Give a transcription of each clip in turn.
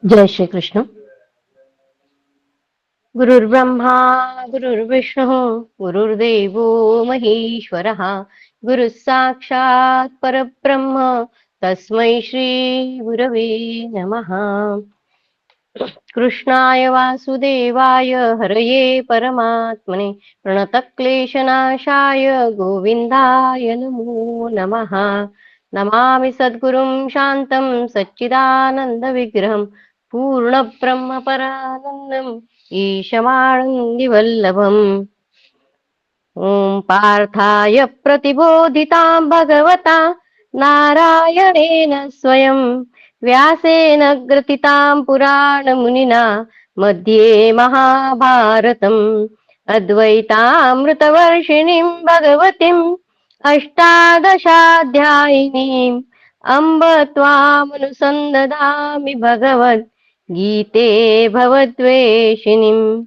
जय श्री कृष्ण। गुरुर्ब्रह्मा गुरुर्विष्णुः गुरुर्देवो महेश्वरः गुरुः साक्षात् परब्रह्म तस्मै श्री गुरवे नमः। कृष्णाय वासुदेवाय हरये परमात्मने प्रणतक्लेशनाशाय गोविन्दाय नमो नमः। नमामि सद्गुरुं शान्तं सच्चिदानन्दविग्रहं पूर्णब्रह्मपरानन्दम् ईशमानन्दिवल्लभम्। ॐ पार्थाय प्रतिबोधितां भगवता नारायणेन स्वयं व्यासेन ग्रथितां पुराणमुनिना मध्ये महाभारतम् अद्वैतामृतवर्षिणीं भगवतीम् अष्टादशाध्यायिनीम् अम्ब त्वामनुसन्दधामि भगवद्गीते भवद्वेषिणीम्।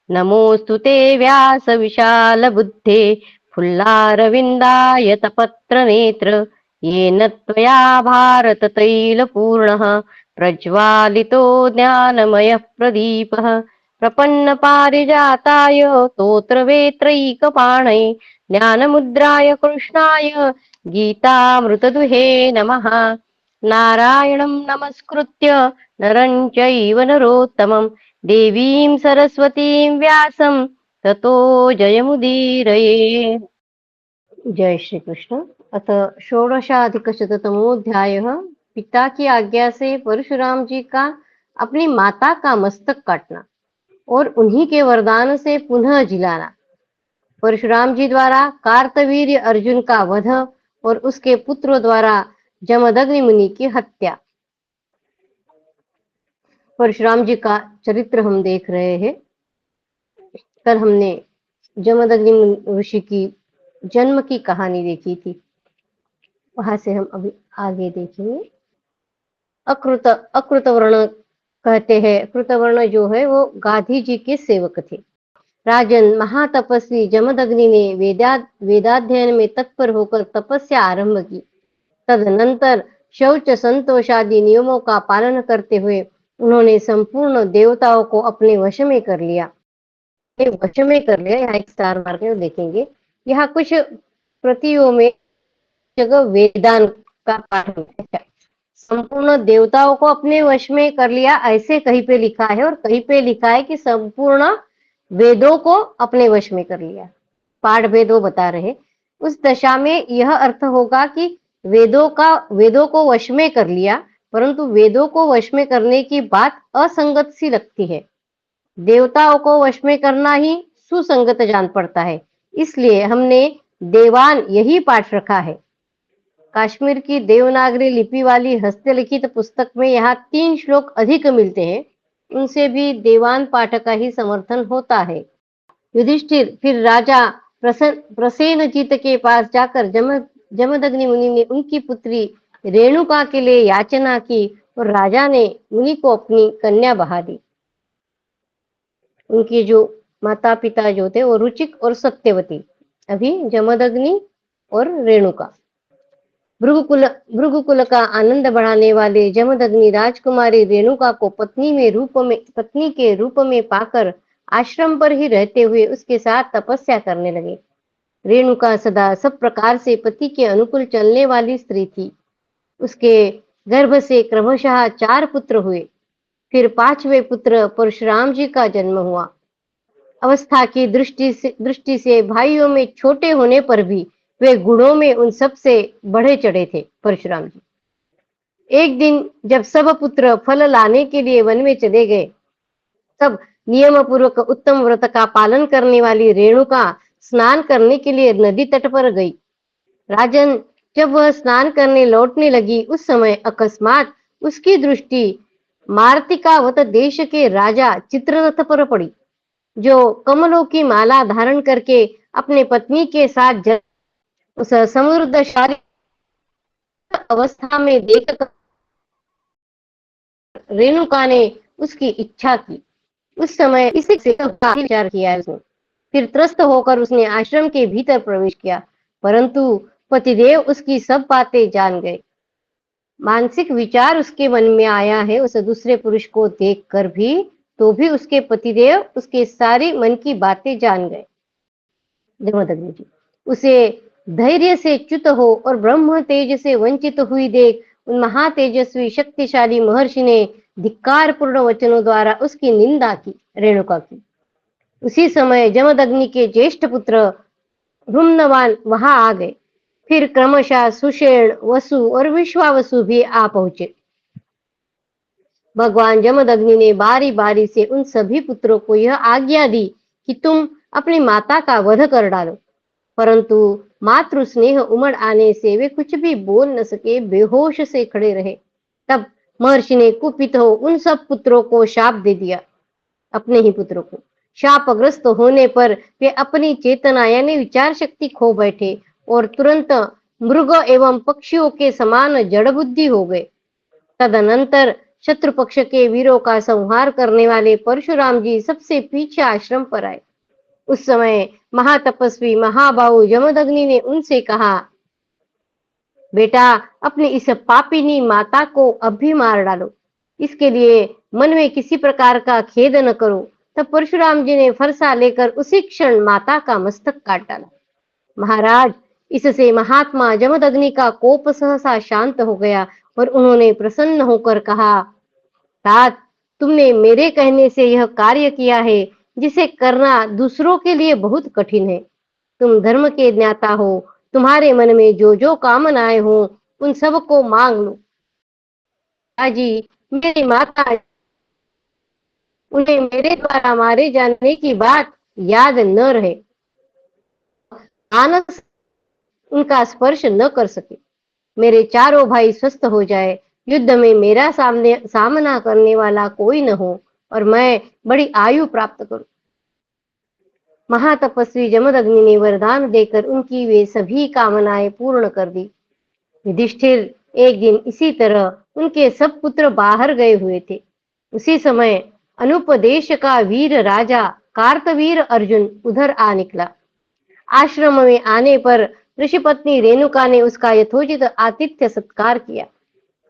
नमोऽस्तु ते व्यासविशालबुद्धे फुल्लारविन्दायतपत्रनेत्र येन त्वया भारततैलपूर्णः प्रज्वालितो ज्ञानमयः प्रदीपः प्रपन्नपारिजाताय स्तोत्रवेत्रैकपाणये ज्ञानमुद्राय कृष्णाय गीतामृतदुहे नमः। नारायणं नमस्कृत्य नरं चैव नरोत्तमं देवीं सरस्वतीं व्यासं ततो जयमुदीरये। जय श्री कृष्ण। अथ षोडशाधिकशततमोऽध्यायः। पिता की आज्ञा से परशुराम जी का अपनी माता का मस्तक काटना और उन्हीं के वरदान से पुनः जिलाना। परशुराम जी द्वारा कार्तवीर्य अर्जुन का वध और उसके पुत्रों द्वारा जमदग्नि मुनि की हत्या। परशुराम जी का चरित्र हम देख रहे हैं। कल हमने जमदग्नि ऋषि की जन्म की कहानी देखी थी, वहां से हम अभी आगे देखेंगे। अकृतवर्ण कहते हैं, कृतवर्ण जो है वो गाधी जी के सेवक थे। राजन, महातपस्वी जमदग्नि ने वेदाध्ययन में तत्पर होकर तपस्या आरंभ की। तदनंतर शौच संतोष आदि नियमों का पालन करते हुए उन्होंने संपूर्ण देवताओं को अपने वश में कर लिया। वश में कर लिया, यहाँ एक स्टार मार्क है, देखेंगे। यहाँ कुछ प्रतियों में जगह वेदान का पाठ है। संपूर्ण देवताओं को अपने वश में कर लिया, ऐसे कहीं पे लिखा है, और कहीं पे लिखा है कि संपूर्ण वेदों को अपने वश में कर लिया। पाठ भेद वो बता रहे। उस दशा में यह अर्थ होगा कि वेदों को वश में कर लिया, परंतु वेदों को वश में करने की बात असंगत सी लगती है। देवताओं को वश में करना ही सुसंगत जान पड़ता है, इसलिए हमने देवान यही पाठ रखा है। कश्मीर की देवनागरी लिपि वाली हस्तलिखित पुस्तक में यहाँ 3 श्लोक अधिक मिलते हैं, उनसे भी देवान पाठ का ही समर्थन होता है। युधिष्ठिर फिर राजा प्रसेनजीत के पास जाकर जमदग्नि मुनि ने उनकी पुत्री रेणुका के लिए याचना की और राजा ने मुनि को अपनी कन्या बहा दी। उनके जो माता पिता जो थे वो रुचिक और सत्यवती, अभी जमदग्नि और रेणुका। भृगुकुल का आनंद बढ़ाने वाले जमदग्नि राजकुमारी रेणुका को पत्नी के रूप में पाकर आश्रम पर ही रहते हुए उसके साथ तपस्या करने लगे। रेणुका सदा सब प्रकार से पति के अनुकूल चलने वाली स्त्री थी। उसके गर्भ से क्रमशः 4 पुत्र हुए। फिर 5वें पुत्र परशुराम जी का जन्म हुआ। अवस्था की दृष्टि से भाइयों में छोटे होने पर भी वे गुणों में उन सबसे बढ़े चढ़े थे। परशुराम जी एक दिन जब सब पुत्र फल लाने के लिए वन में चले गए, तब नियम पूर्वक उत्तम व्रत का पालन करने वाली रेणुका स्नान करने के लिए नदी तट पर गई। राजन, जब वह स्नान करने लौटने लगी, उस समय अकस्मात उसकी दृष्टि मार्तिकावत देश के राजा चित्ररथ पर पड़ी, जो कमलों की माला धारण करके अपने पत्नी के साथ उस समृद्धशाली अवस्था में देखकर रेणुका ने उसकी इच्छा की। उस समय इसी से विचार किया उसने। फिर त्रस्त होकर उसने आश्रम के भीतर प्रवेश किया, परंतु पतिदेव उसकी सब बातें जान गए। मानसिक विचार उसके मन में आया है उस दूसरे पुरुष को देखकर भी, तो भी उसके पतिदेव उसके सारी मन की बातें जान गए। जमदग्नि जी उसे धैर्य से च्युत हो और ब्रह्म तेज से वंचित हुई देख उन महातेजस्वी शक्तिशाली महर्षि ने धिक्कार पूर्ण वचनों द्वारा उसकी निंदा की, रेणुका की। उसी समय जमदग्नि के ज्येष्ठ पुत्र धूम्रवान वहां आ गए। फिर क्रमशः सुषेण, वसु और विश्वावसु भी आ पहुंचे। भगवान जमदग्नि ने बारी बारी से उन सभी पुत्रों को यह आज्ञा दी कि तुम अपनी माता का वध कर डालो, परंतु मातृ स्नेह उमड़ आने से वे कुछ भी बोल न सके, बेहोश से खड़े रहे। तब महर्षि ने कुपित हो उन सब पुत्रों को शाप दे दिया, अपने ही पुत्रों को। शापग्रस्त होने पर वे अपनी चेतना यानी विचार शक्ति खो बैठे और तुरंत मृग एवं पक्षियों के समान जड़ बुद्धि हो गए। तदनंतर शत्रु पक्ष के वीरों का संहार करने वाले परशुराम जी सबसे पीछे आश्रम पर आए। उस समय महातपस्वी महाबाहु जमदग्नि ने उनसे कहा, बेटा अपनी इस पापिनी माता को अब भी मार डालो, इसके लिए मन में किसी प्रकार का खेद न करो। तब परशुराम जी ने फरसा लेकर उसी क्षण माता का मस्तक काट डाला। महाराज, इससे महात्मा जमदग्नि का कोप सहसा शांत हो गया और उन्होंने प्रसन्न होकर कहा, तात, तुमने मेरे कहने से यह कार्य किया है जिसे करना दूसरों के लिए बहुत कठिन है। तुम धर्म के ज्ञाता हो, तुम्हारे मन में जो जो कामनाएं हो उन सब को मांग लो। अजी, मेरी माता, उन्हें मेरे द्वारा मारे जाने की बात याद न रहे, आनस उनका स्पर्श न कर सके। मेरे चारों भाई स्वस्थ हो जाए, युद्ध में मेरा सामना करने वाला कोई न हो और मैं बड़ी आयु प्राप्त करूं। महातपस्वी जमदग्नि ने वरदान देकर उनकी वे सभी कामनाएं पूर्ण कर दी। युधिष्ठिर एक दिन इसी तरह उनके सब पुत्र बाहर गए हुए थे। उसी समय अनुपदेश का वीर राजा कार्तवीर अर्जुन उधर आ निकला। आश्रम में आने पर ऋषि पत्नी रेणुका ने उसका यथोचित आतिथ्य सत्कार किया।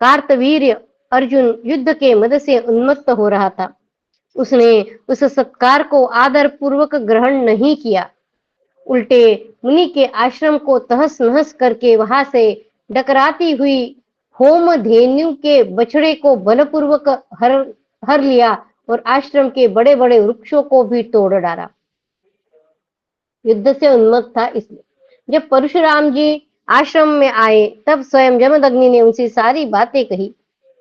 कार्तवीर्य अर्जुन युद्ध के मद से उन्मत्त हो रहा था। उसने उस सत्कार को आदर पूर्वक ग्रहण नहीं किया, उल्टे मुनि के आश्रम को तहस नहस करके वहां से डकराती हुई होम धेनु के बछड़े को बलपूर्वक हर लिया और आश्रम के बड़े बड़े वृक्षों को भी तोड़ डाला। युद्ध से उन्मत्त था इसलिए। जब परशुराम जी आश्रम में आए तब स्वयं जमदग्नि ने उनसे सारी बातें कही।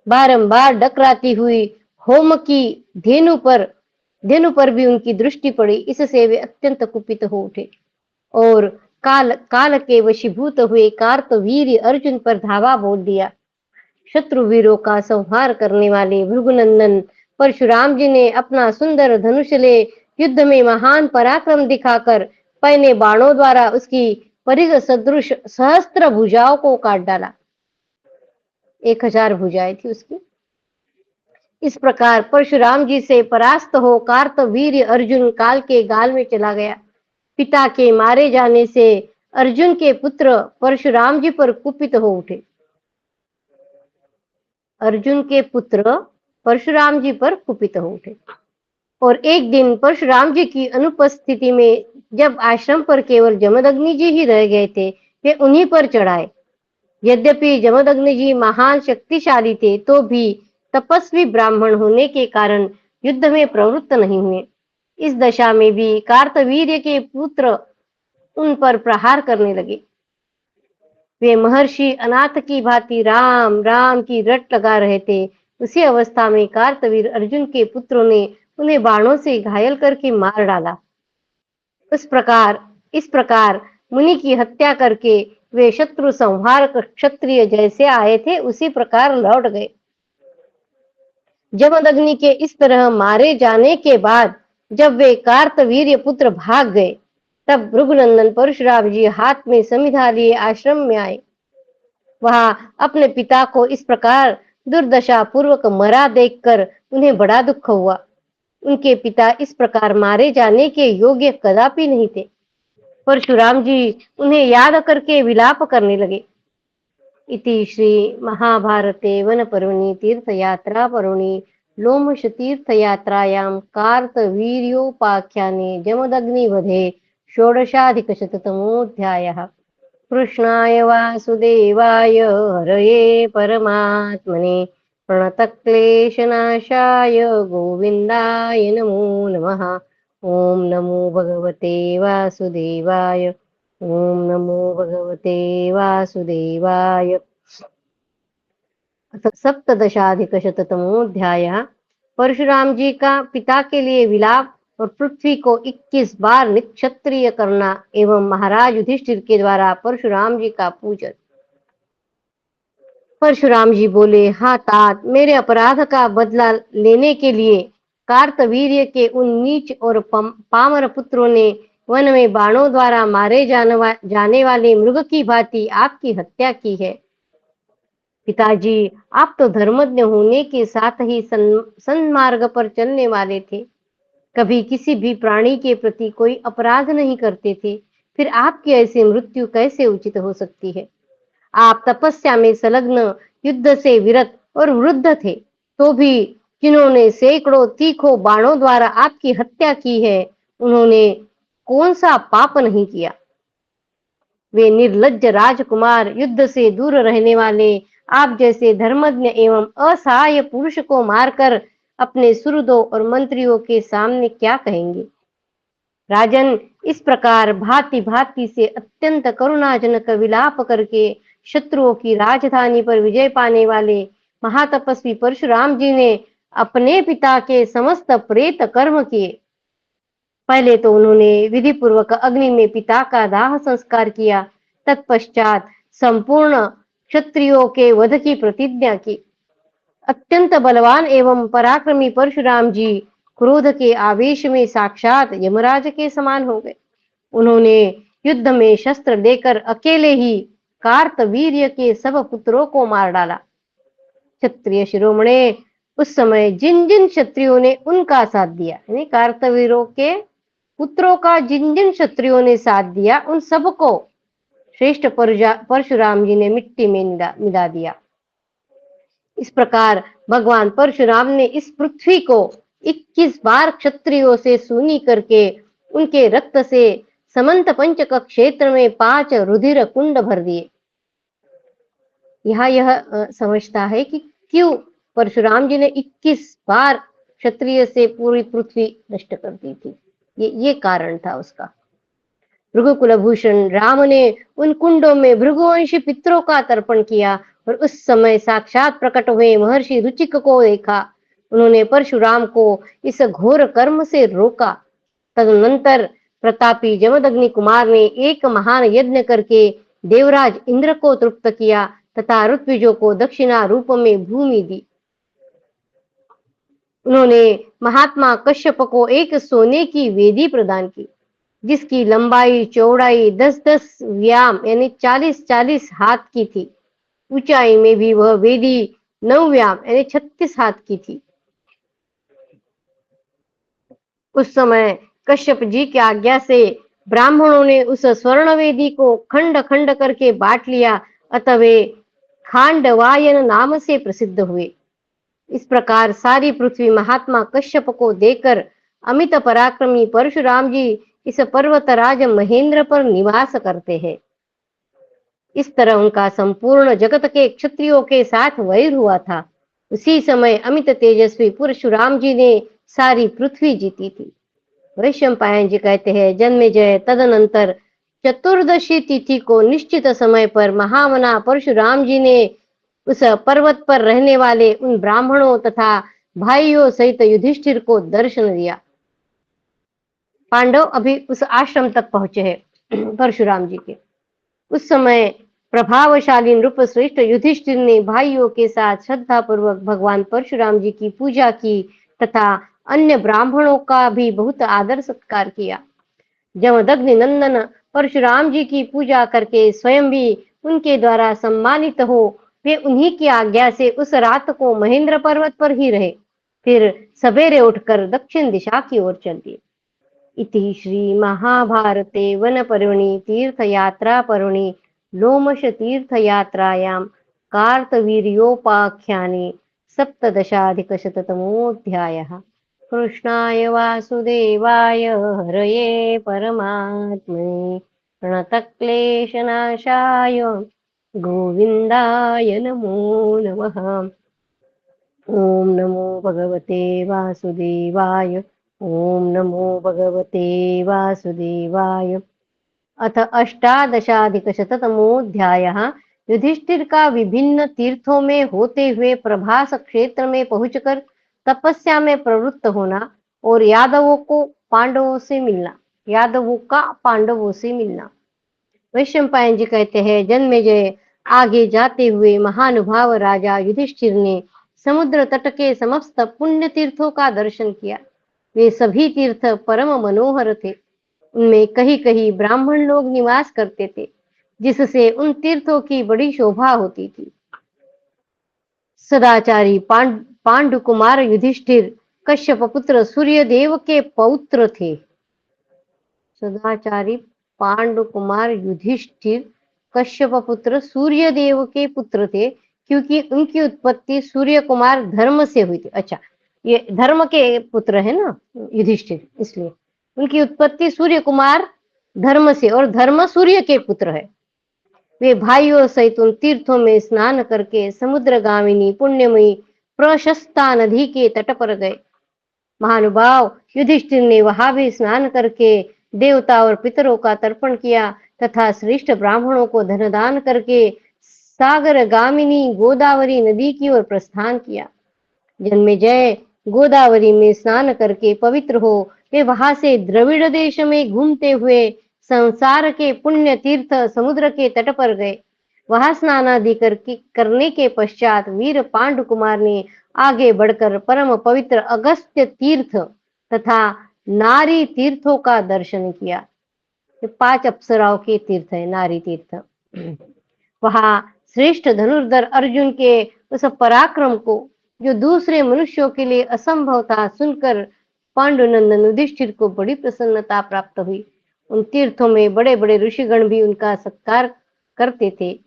बारंबार डकराती हुई होम की धेनु पर भी उनकी दृष्टि पड़ी। इससे वे अत्यंत कुपित हो उठे और काल के वशीभूत हुए कार्तवीर्य अर्जुन पर धावा बोल दिया। शत्रु वीरों का संहार करने वाले भृगुनंदन परशुराम जी ने अपना सुंदर धनुष ले युद्ध में महान पराक्रम दिखाकर पहने बाणों द्वारा उसकी परिघ सदृश सहस्त्र भुजाओं को काट डाला। 1000 भुजाएं थी उसकी। इस प्रकार परशुराम जी से परास्त हो कार्तवीर्य अर्जुन काल के गाल में चला गया। पिता के मारे जाने से अर्जुन के पुत्र परशुराम जी पर कुपित हो उठे। अर्जुन के पुत्र परशुराम जी पर कुपित हो उठे और एक दिन परशुराम जी की अनुपस्थिति में जब आश्रम पर केवल जमदग्नि जी ही रह गए थे, वे उन्हीं पर चढ़ाए। यद्यपि जमदग्नि जी महान शक्तिशाली थे, तो भी तपस्वी ब्राह्मण होने के कारण युद्ध में प्रवृत्त नहीं हुए। इस दशा में भी कार्तवीर्य के पुत्र उन पर प्रहार करने लगे। वे महर्षि अनाथ की भांति राम राम की रट लगा रहे थे। उसी अवस्था में कार्तवीर अर्जुन के पुत्रों ने उन्हें बाणों से घायल करके मार डाला। इस प्रकार मुनि की हत्या करके वे शत्रु संहार क्षत्रिय जैसे आए थे उसी प्रकार लौट गए। जमदग्नि के इस तरह मारे जाने के बाद जब वे कार्तवीर्य पुत्र भाग गए, तब भृगुनंदन परशुराम जी हाथ में समिधा लिए आश्रम में आए। वहां अपने पिता को इस प्रकार दुर्दशा पूर्वक मरा देखकर उन्हें बड़ा दुख हुआ। उनके पिता इस प्रकार मारे जाने के योग्य कदापि नहीं थे। परशुराम जी उन्हें याद करके विलाप करने लगे। इति श्री महाभारते वनपर्वणि तीर्थयात्रापर्वणि लोमशतीर्थयात्रायां कार्तवीर्योपाख्याने जमदग्निवधे षोडशाधिकशततमोऽध्यायः। कृष्णाय वासुदेवाय हरये परमात्मने प्रणतक्लेशनाशाय गोविन्दाय नमो नमः। ॐ नमो भगवते वासुदेवाय। ओम नमो भगवते वासुदेवाय। अथ सप्तदशाधिकशततमोऽध्यायः। परशुराम जी का पिता के लिए विलाप और पृथ्वी को 21 बार निक्षत्रिय करना एवं महाराज युधिष्ठिर के द्वारा परशुराम जी का पूजन। परशुराम जी बोले, हाँ तात, मेरे अपराध का बदला लेने के लिए कार्तवीर्य के उन नीच और पामर पुत्रों ने वन में बाणों द्वारा मारे जाने वाले मृग की भांति आपकी हत्या की है। पिताजी, आप तो धर्मज्ञ होने के साथ ही सन्मार्ग पर चलने वाले थे, कभी किसी भी प्राणी के प्रति कोई अपराध नहीं करते थे, फिर आपकी ऐसी मृत्यु कैसे उचित हो सकती है? आप तपस्या में संलग्न, युद्ध से विरत और वृद्ध थे, तो भी जिन्होंने सैकड़ों तीखों बाणों द्वारा आपकी हत्या की है, उन्होंने कौन सा पाप नहीं किया? वे निर्लज्ज राजकुमार, युद्ध से दूर रहने वाले आप जैसे धर्मज्ञ एवं असहाय पुरुष को मारकर अपने सुहृदों और मंत्रियों के सामने क्या कहेंगे? राजन, इस प्रकार भांति भांति से अत्यंत करुणाजनक विलाप करके शत्रुओं की राजधानी पर विजय पाने वाले महातपस्वी परशुराम जी ने अपने पिता के समस्त प्रेत कर्म किए। पहले तो उन्होंने विधि पूर्वक अग्नि में पिता का दाह संस्कार किया, तत्पश्चात संपूर्ण क्षत्रियों के वध की प्रतिज्ञा की। अत्यंत बलवान एवं पराक्रमी परशुराम जी क्रोध के आवेश में साक्षात यमराज के समान हो गए। उन्होंने युद्ध में शस्त्र लेकर अकेले ही कार्तवीर्य के सब पुत्रों को मार डाला। क्षत्रिय शिरोमणे, उस समय जिन जिन क्षत्रियों ने उनका साथ दिया, यानी कार्तवीरों के पुत्रों का जिन जिन क्षत्रियों ने साथ दिया, उन सबको श्रेष्ठ परशुराम जी ने मिट्टी में मिला दिया। इस प्रकार भगवान परशुराम ने इस पृथ्वी को 21 बार क्षत्रियों से सूनी करके उनके रक्त से समंत पंचक क्षेत्र में 5 रुधिर कुंड भर दिए। यहाँ यह समझता है कि क्यों परशुराम जी ने 21 बार क्षत्रिय से पूरी पृथ्वी नष्ट कर दी थी। ये कारण था उसका। भृगुकुलभूषण राम ने उन कुंडों में भृगुवंशी पितरों का तर्पण किया और उस समय साक्षात प्रकट हुए महर्षि रुचिक को देखा। उन्होंने परशुराम को इस घोर कर्म से रोका। तदनंतर प्रतापी जमदग्नि कुमार ने एक महान यज्ञ करके देवराज इंद्र को तृप्त किया तथा ऋत्विजों को दक्षिणा रूप में भूमि दी। उन्होंने महात्मा कश्यप को एक सोने की वेदी प्रदान की, जिसकी लंबाई चौड़ाई 10-10 व्याम यानी 40-40 हाथ की थी। ऊंचाई में भी वह वेदी 9 व्याम यानी 36 हाथ की थी। उस समय कश्यप जी की आज्ञा से ब्राह्मणों ने उस स्वर्ण वेदी को खंड खंड करके बांट लिया, अतः वे खांडवायन नाम से प्रसिद्ध हुए। इस प्रकार सारी पृथ्वी महात्मा कश्यप को देकर अमित पराक्रमी परशुराम जी इस पर्वतराज महेंद्र पर निवास करते हैं। इस तरह उनका संपूर्ण जगत के क्षत्रियों के साथ वैर हुआ था। उसी समय अमित तेजस्वी परशुराम जी ने सारी पृथ्वी जीती थी। वैशंपायन जी कहते हैं, जन्मेजय तदनंतर चतुर्दशी तिथि को निश्चित समय पर महामना परशुराम जी ने उस पर्वत पर रहने वाले उन ब्राह्मणों तथा भाइयों सहित युधिष्ठिर को दर्शन दिया। पांडव अभी उस आश्रम तक पहुंचे हैं परशुराम जी के। उस समय प्रभावशाली नृप श्रेष्ठ युधिष्ठिर ने भाइयों के साथ श्रद्धा पूर्वक भगवान परशुराम जी की पूजा की तथा अन्य ब्राह्मणों का भी बहुत आदर सत्कार किया। जमदग्नि नंदन परशुराम जी की पूजा करके स्वयं भी उनके द्वारा सम्मानित हो वे उन्हीं की आज्ञा से उस रात को महेंद्र पर्वत पर ही रहे, फिर सवेरे उठकर दक्षिण दिशा की ओर चल दिए। इति श्री महाभारते वन पर्वणि तीर्थयात्रा पर्वणि लोमश तीर्थयात्रायां कार्तवीर्योपाख्याने सप्तदशाधिकशततमोऽध्यायः। कृष्णाय वासुदेवाय हरये परमात्मने प्रणतक्लेशनाशाय गोविन्दाय नमो नमः। ॐ नमो भगवते वासुदेवाय। ॐ नमो भगवते वासुदेवाय। अथ अष्टादशाधिकशततमोऽध्यायः। युधिष्ठिर का विभिन्न तीर्थों में होते हुए प्रभास क्षेत्र में पहुंचकर तपस्या में प्रवृत्त होना और यादवों का पांडवों से मिलना। वैशंपायन जी कहते हैं, जन्मेजय आगे जाते हुए महानुभाव राजा युधिष्ठिर ने समुद्र तट के समस्त पुण्य तीर्थों का दर्शन किया। वे सभी तीर्थ परम मनोहर थे। उनमें कहीं कहीं ब्राह्मण लोग निवास करते थे, जिससे उन तीर्थों की बड़ी शोभा होती थी। सदाचारी पांडु कुमार युधिष्ठिर कश्यप पुत्र सूर्यदेव के पौत्र थे। सदाचारी पांडु कुमार युधिष्ठिर कश्यप पुत्र सूर्यदेव के पुत्र थे, क्योंकि उनकी उत्पत्ति सूर्य कुमार धर्म से हुई थी। अच्छा, ये धर्म के पुत्र है ना युधिष्ठिर, इसलिए उनकी उत्पत्ति सूर्य कुमार धर्म से, और धर्म सूर्य के पुत्र है। वे भाइयों सहित उन तीर्थों में स्नान करके समुद्रगामिनी पुण्यमयी प्रशस्ता नदी के तट पर गए। महानुभाव युधिष्ठिर ने वहां भी स्नान करके देवता और पितरों का तर्पण किया तथा श्रेष्ठ ब्राह्मणों को धनदान करके सागर गामिनी गोदावरी नदी की ओर प्रस्थान किया। जन्मेजय गोदावरी में स्नान करके पवित्र हो वे वहां से द्रविड़ देश में घूमते हुए संसार के पुण्य तीर्थ समुद्र के तट पर गए। वहां स्नानादि करने के पश्चात वीर पांडु कुमार ने आगे बढ़कर परम पवित्र अगस्त्य तीर्थ तथा नारी तीर्थों का दर्शन किया। ये 5 अप्सराओं के तीर्थ है नारी तीर्थ। वहां श्रेष्ठ धनुर्धर अर्जुन के उस पराक्रम को, जो दूसरे मनुष्यों के लिए असंभव था, सुनकर पांडुनंदन युधिष्ठिर को बड़ी प्रसन्नता प्राप्त हुई। उन तीर्थों में बड़े बड़े ऋषिगण भी उनका सत्कार करते थे।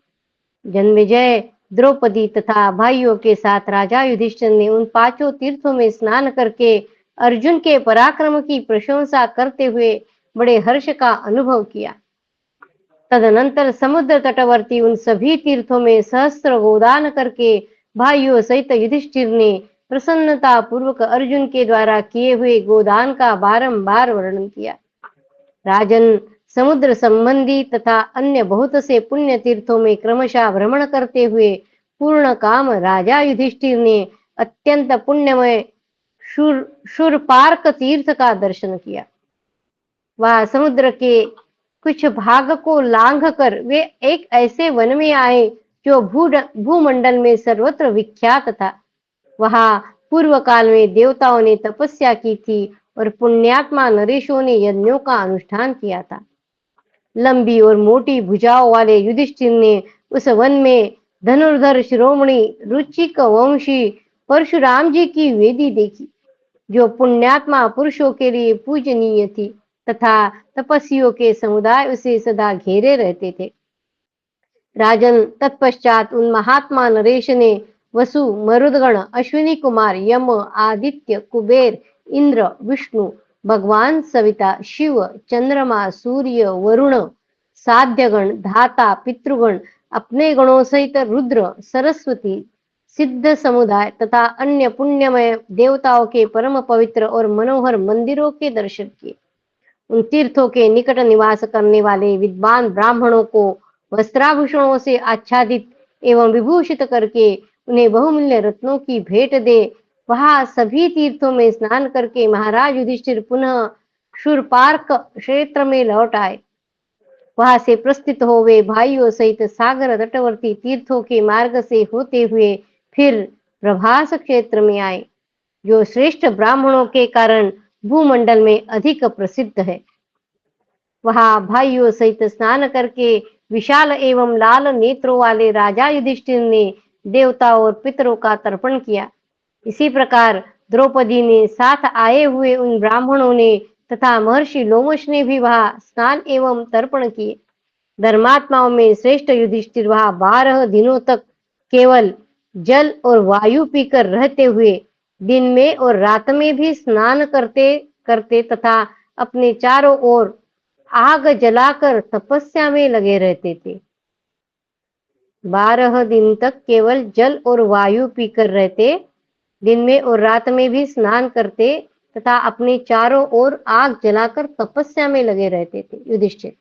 जन्मेजय द्रौपदी तथा भाइयों के साथ राजा युधिष्ठिर ने उन 5 तीर्थों में स्नान करके अर्जुन के पराक्रम की प्रशंसा करते हुए बड़े हर्ष का अनुभव किया। तदनंतर समुद्र तटवर्ती उन सभी तीर्थों में सहस्त्र गोदान करके भाइयों सहित युधिष्ठिर ने प्रसन्नता पूर्वक अर्जुन के द्वारा किए हुए गोदान का बारंबार वर्णन किया। राजन, समुद्र संबंधी तथा अन्य बहुत से पुण्य तीर्थों में क्रमशः भ्रमण करते हुए पूर्ण काम राजा युधिष्ठिर ने अत्यंत पुण्यमय शूरपार्क तीर्थ का दर्शन किया। वह समुद्र के कुछ भाग को लांघ कर वे एक ऐसे वन में आए जो भूमंडल में सर्वत्र विख्यात था। वहां पूर्व काल में देवताओं ने तपस्या की थी और पुण्यात्मा नरेशों ने यज्ञों का अनुष्ठान किया था। लंबी और मोटी भुजाओं वाले युधिष्ठिर ने उस वन में धनुर्धर शिरोमणि रुचिक वंशी परशुराम जी की वेदी देखी, जो पुण्यात्मा पुरुषों के लिए पूजनीय थी तथा तपस्वियों के समुदाय उसे सदा घेरे रहते थे। राजन, तत्पश्चात उन महात्मा नरेश ने वसु, मरुदगण, अश्विनी कुमार, यम, आदित्य, कुबेर, इंद्र, विष्णु, भगवान सविता, शिव, चंद्रमा, सूर्य, वरुण, साध्यगण, धाता, पितृगण, अपने गणों सहित रुद्र, सरस्वती, सिद्ध समुदाय तथा अन्य पुण्यमय देवताओं के परम पवित्र और मनोहर मंदिरों के दर्शन किए। उन तीर्थों के निकट निवास करने वाले विद्वान ब्राह्मणों को वस्त्राभूषणों से आच्छादित एवं विभूषित करके उन्हें बहुमूल्य रत्नों की भेंट दे वहां सभी तीर्थों में स्नान करके महाराज युधिष्ठिर पुनः शूरपार्क क्षेत्र में लौट आए। वहां से प्रस्थित हो वे भाइयों सहित सागर तटवर्ती तीर्थों के मार्ग से होते हुए फिर प्रभास क्षेत्र में आए, जो श्रेष्ठ ब्राह्मणों के कारण भूमंडल में अधिक प्रसिद्ध है। वहां भाइयों सहित स्नान करके विशाल एवं लाल नेत्रों वाले राजा युधिष्ठिर ने देवताओं और पितरों का तर्पण किया। इसी प्रकार द्रौपदी ने साथ आए हुए उन ब्राह्मणों ने तथा महर्षि लोमश ने भी वहां स्नान एवं तर्पण किए। धर्मात्माओं में श्रेष्ठ युधिष्ठिर वहां 12 दिनों तक केवल जल और वायु पीकर रहते हुए दिन में और रात में भी स्नान करते करते तथा अपने चारों ओर आग जलाकर तपस्या में लगे रहते थे। 12 दिन तक केवल जल और वायु पीकर रहते, दिन में और रात में भी स्नान करते तथा अपने चारों ओर आग जलाकर तपस्या में लगे रहते थे। युधिष्ठिर,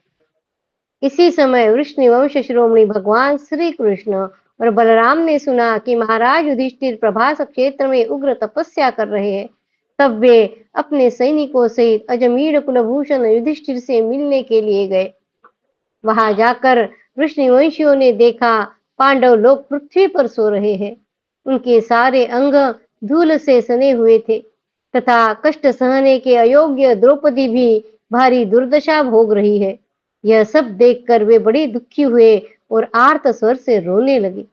इसी समय वृष्णिवंश शिरोमणि भगवान श्री कृष्ण और बलराम ने सुना कि महाराज युधिष्ठिर प्रभास क्षेत्र में उग्र तपस्या कर रहे हैं। तब वे अपने सैनिकों सहित अजमीर कुलभूषण युधिष्ठिर से मिलने के लिए गए। वहां जाकर वृष्णिवंशियों ने देखा पांडव लोग पृथ्वी पर सो रहे हैं। उनके सारे अंग धूल से सने हुए थे तथा कष्ट सहने के अयोग्य द्रौपदी भी भारी दुर्दशा भोग रही है। यह सब देखकर वे बड़े दुखी हुए और आर्त स्वर से रोने लगे।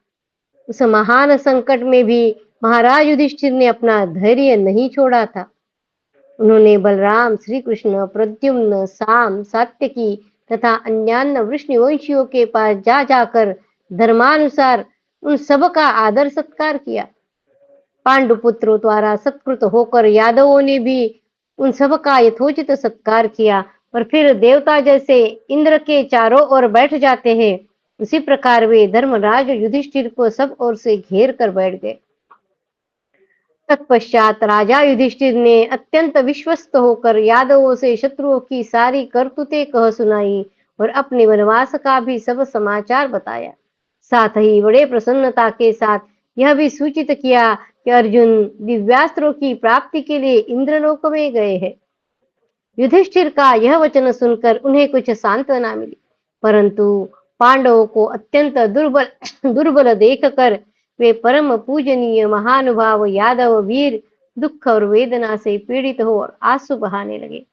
उस महान संकट में भी महाराज युधिष्ठिर ने अपना धैर्य नहीं छोड़ा था। उन्होंने बलराम, श्री कृष्ण, प्रद्युम्न, साम, सात्यकी तथा अन्यान्य वृष्णिवंशियों के पास जा जाकर धर्मानुसार उन सब का आदर सत्कार किया। पांडुपुत्रों द्वारा सत्कृत होकर यादवों ने भी उन सब का यथोचित सत्कार किया और फिर देवता जैसे इंद्र के चारों ओर बैठ जाते हैं, उसी प्रकार वे धर्मराज युधिष्ठिर को सब ओर से घेर कर बैठ गए। तत्पश्चात राजा युधिष्ठिर ने अत्यंत विश्वस्त होकर यादवों से शत्रुओं की सारी करतूतें कह सुनाई और अपने वनवास का भी सब समाचार बताया। साथ ही बड़े प्रसन्नता के साथ यह भी सूचित किया कि अर्जुन दिव्यास्त्रों की प्राप्ति के लिए इंद्रलोक में गए हैं। युधिष्ठिर का यह वचन सुनकर उन्हें कुछ सांत्वना मिली, परंतु पांडवों को अत्यंत दुर्बल देखकर वे परम पूजनीय महानुभाव यादव वीर दुख और वेदना से पीड़ित हो और आंसू बहाने लगे।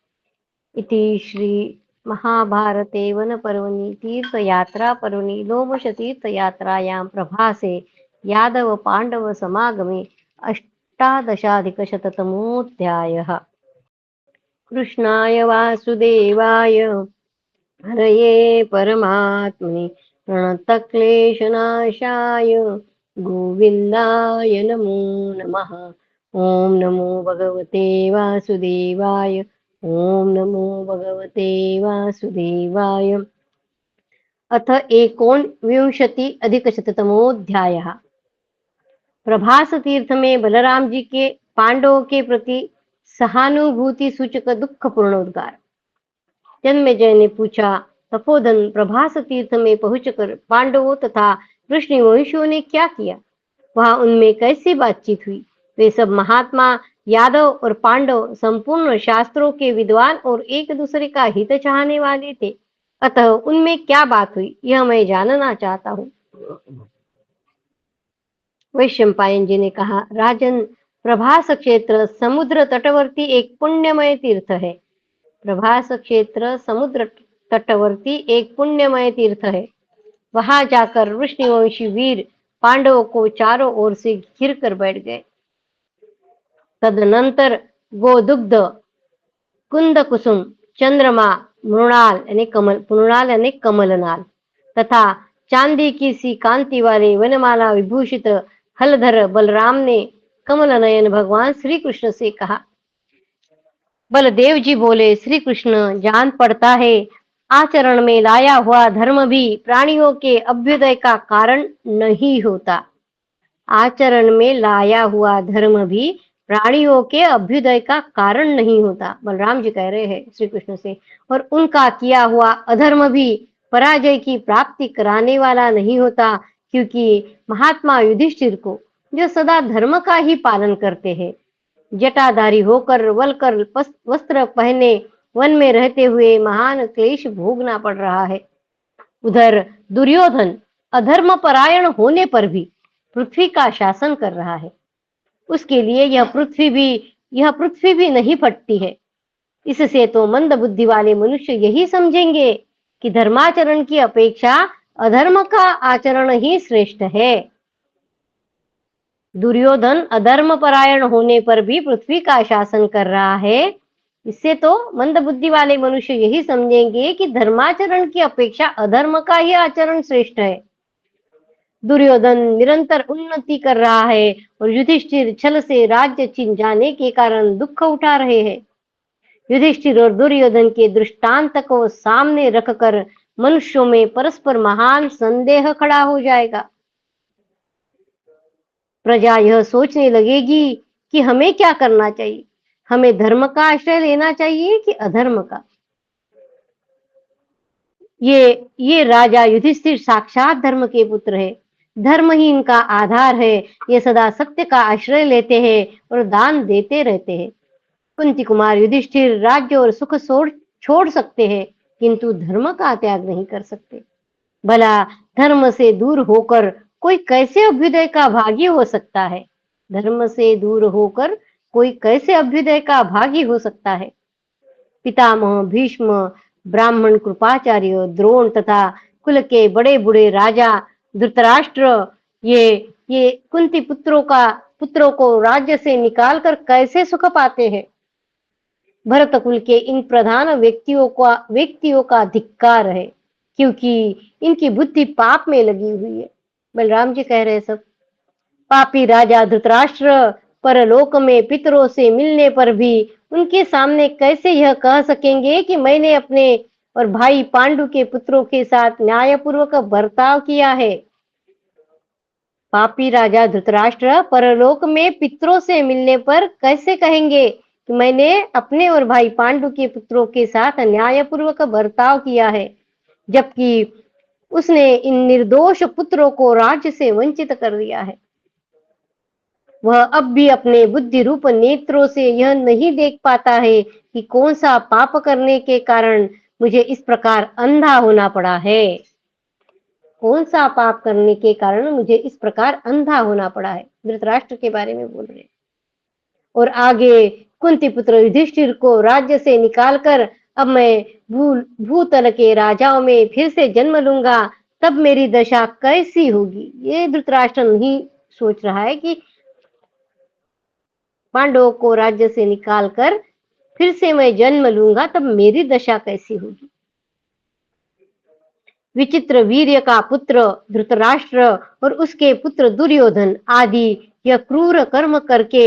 इति श्री महाभारते वन पर्वणि तीर्थ यात्रा पर्वणि लोमश तीर्थ यात्रायां प्रभासे यादव पांडव समागमे अष्टादशाधिकशततमोऽध्यायः। कृष्णाय वासुदेवाय हरये परमात्मने प्रणतक्लेशनाशाय गोविन्दाय नमो नमः। ॐ नमो भगवते वासुदेवाय। ॐ नमो भगवते वासुदेवाय। अथ एकोनविंशति-अधिकशततमोऽध्यायः। प्रभास तीर्थ में बलराम जी के पांडवों के प्रति सहानुभूति सूचक दुखपूर्ण उद्गार। जन्मेजय ने पूछा, तपोधन, प्रभास तीर्थ में पहुंचकर पांडवों तथा वृष्णिवंशियों ने क्या किया? वहां उनमें कैसी बातचीत हुई? वे सब महात्मा यादव और पांडव संपूर्ण शास्त्रों के विद्वान और एक दूसरे का हित चाहने वाले थे, अतः उनमें क्या बात हुई यह मैं जानना चाहता हूँ। वैशंपायन जी ने कहा, राजन, प्रभास क्षेत्र समुद्र तटवर्ती एक पुण्यमय तीर्थ है। प्रभास क्षेत्र समुद्र तटवर्ती एक पुण्यमय तीर्थ है। वहां जाकर वृष्णिवंशी वीर पांडवों को चारों ओर से घिर कर बैठ गए। तदनंतर गोदुग्ध, कुंद कुसुम, चंद्रमा, मृणाल यानी कमलनाल तथा चांदी की सी कांति वाले वनमाला विभूषित हलधर बलराम ने कमल नयन भगवान श्री कृष्ण से कहा। बलदेव जी बोले, श्री कृष्ण, जान पड़ता है आचरण में लाया हुआ धर्म भी प्राणियों के अभ्युदय का कारण नहीं होता। आचरण में लाया हुआ धर्म भी प्राणियों के अभ्युदय का कारण नहीं होता, बलराम जी कह रहे हैं श्री कृष्ण से। और उनका किया हुआ अधर्म भी पराजय की प्राप्ति कराने वाला नहीं होता, क्योंकि महात्मा युधिष्ठिर को, जो सदा धर्म का ही पालन करते हैं, जटाधारी होकर वलकर वस्त्र पहने वन में रहते हुए महान क्लेश भोगना पड़ रहा है। उधर दुर्योधन अधर्म परायण होने पर भी पृथ्वी का शासन कर रहा है। उसके लिए यह पृथ्वी भी नहीं फटती है। इससे तो मंद बुद्धि वाले मनुष्य यही समझेंगे कि धर्माचरण की अपेक्षा अधर्म का आचरण ही श्रेष्ठ है। दुर्योधन अधर्म परायण होने पर भी पृथ्वी का शासन कर रहा है। इससे तो मंद बुद्धि वाले मनुष्य यही समझेंगे कि धर्माचरण की अपेक्षा अधर्म का ही आचरण श्रेष्ठ है। दुर्योधन निरंतर उन्नति कर रहा है और युधिष्ठिर छल से राज्य छीन जाने के कारण दुख उठा रहे हैं। युधिष्ठिर और दुर्योधन के दृष्टांत को सामने रखकर मनुष्यों में परस्पर महान संदेह खड़ा हो जाएगा। प्रजा यह सोचने लगेगी कि हमें क्या करना चाहिए, हमें धर्म का आश्रय लेना चाहिए कि अधर्म का। ये राजा युधिष्ठिर साक्षात धर्म के पुत्र है, धर्म ही इनका आधार है। ये सदा सत्य का आश्रय लेते हैं और दान देते रहते हैं। कुंती कुमार युधिष्ठिर राज्य और सुख छोड़ सकते हैं, किंतु धर्म का त्याग नहीं कर सकते। भला धर्म से दूर होकर कोई कैसे अभ्युदय का भागी हो सकता है? धर्म से दूर होकर कोई कैसे अभ्युदय का भागी हो सकता है? पितामह भीष्म, ब्राह्मण कृपाचार्य, द्रोण तथा कुल के बड़े बूढ़े राजा धृतराष्ट्र ये कुंती पुत्रों को राज्य से निकालकर कैसे सुख पाते हैं? भरत कुल के इन प्रधान व्यक्तियों का धिक्कार है, क्योंकि इनकी बुद्धि पाप में लगी हुई है। बलराम जी कह रहे सब। पापी राजा धृतराष्ट्र परलोक में पितरों से मिलने पर भी उनके सामने कैसे यह कह सकेंगे कि मैंने अपने और भाई पांडु के पुत्रों के साथ न्यायपूर्वक बर्ताव किया है। पापी राजा धृतराष्ट्र परलोक में पितरों से मिलने पर कैसे कहेंगे कि मैंने अपने और भाई पांडु के पुत्रों के साथ न्यायपूर्वक बर्ताव किया है, जबकि उसने इन निर्दोष पुत्रों को राज्य से वंचित कर दिया है। वह अब भी अपने बुद्धि रूप नेत्रों से यह नहीं देख पाता है कि कौन सा पाप करने के कारण मुझे इस प्रकार अंधा होना पड़ा है। कौन सा पाप करने के कारण मुझे इस प्रकार अंधा होना पड़ा है? धृतराष्ट्र के बारे में बोल रहे। और आगे कुंती पुत्र युधिष्ठिर को राज्य से निकालकर अब मैं भूतल के राजाओं में फिर से जन्म लूंगा, तब मेरी दशा कैसी होगी? ये धृतराष्ट्र नहीं सोच रहा है कि पांडवों को राज्य से निकालकर फिर से मैं जन्म लूंगा, तब मेरी दशा कैसी होगी। विचित्र वीर्य का पुत्र धृतराष्ट्र और उसके पुत्र दुर्योधन आदि यह क्रूर कर्म करके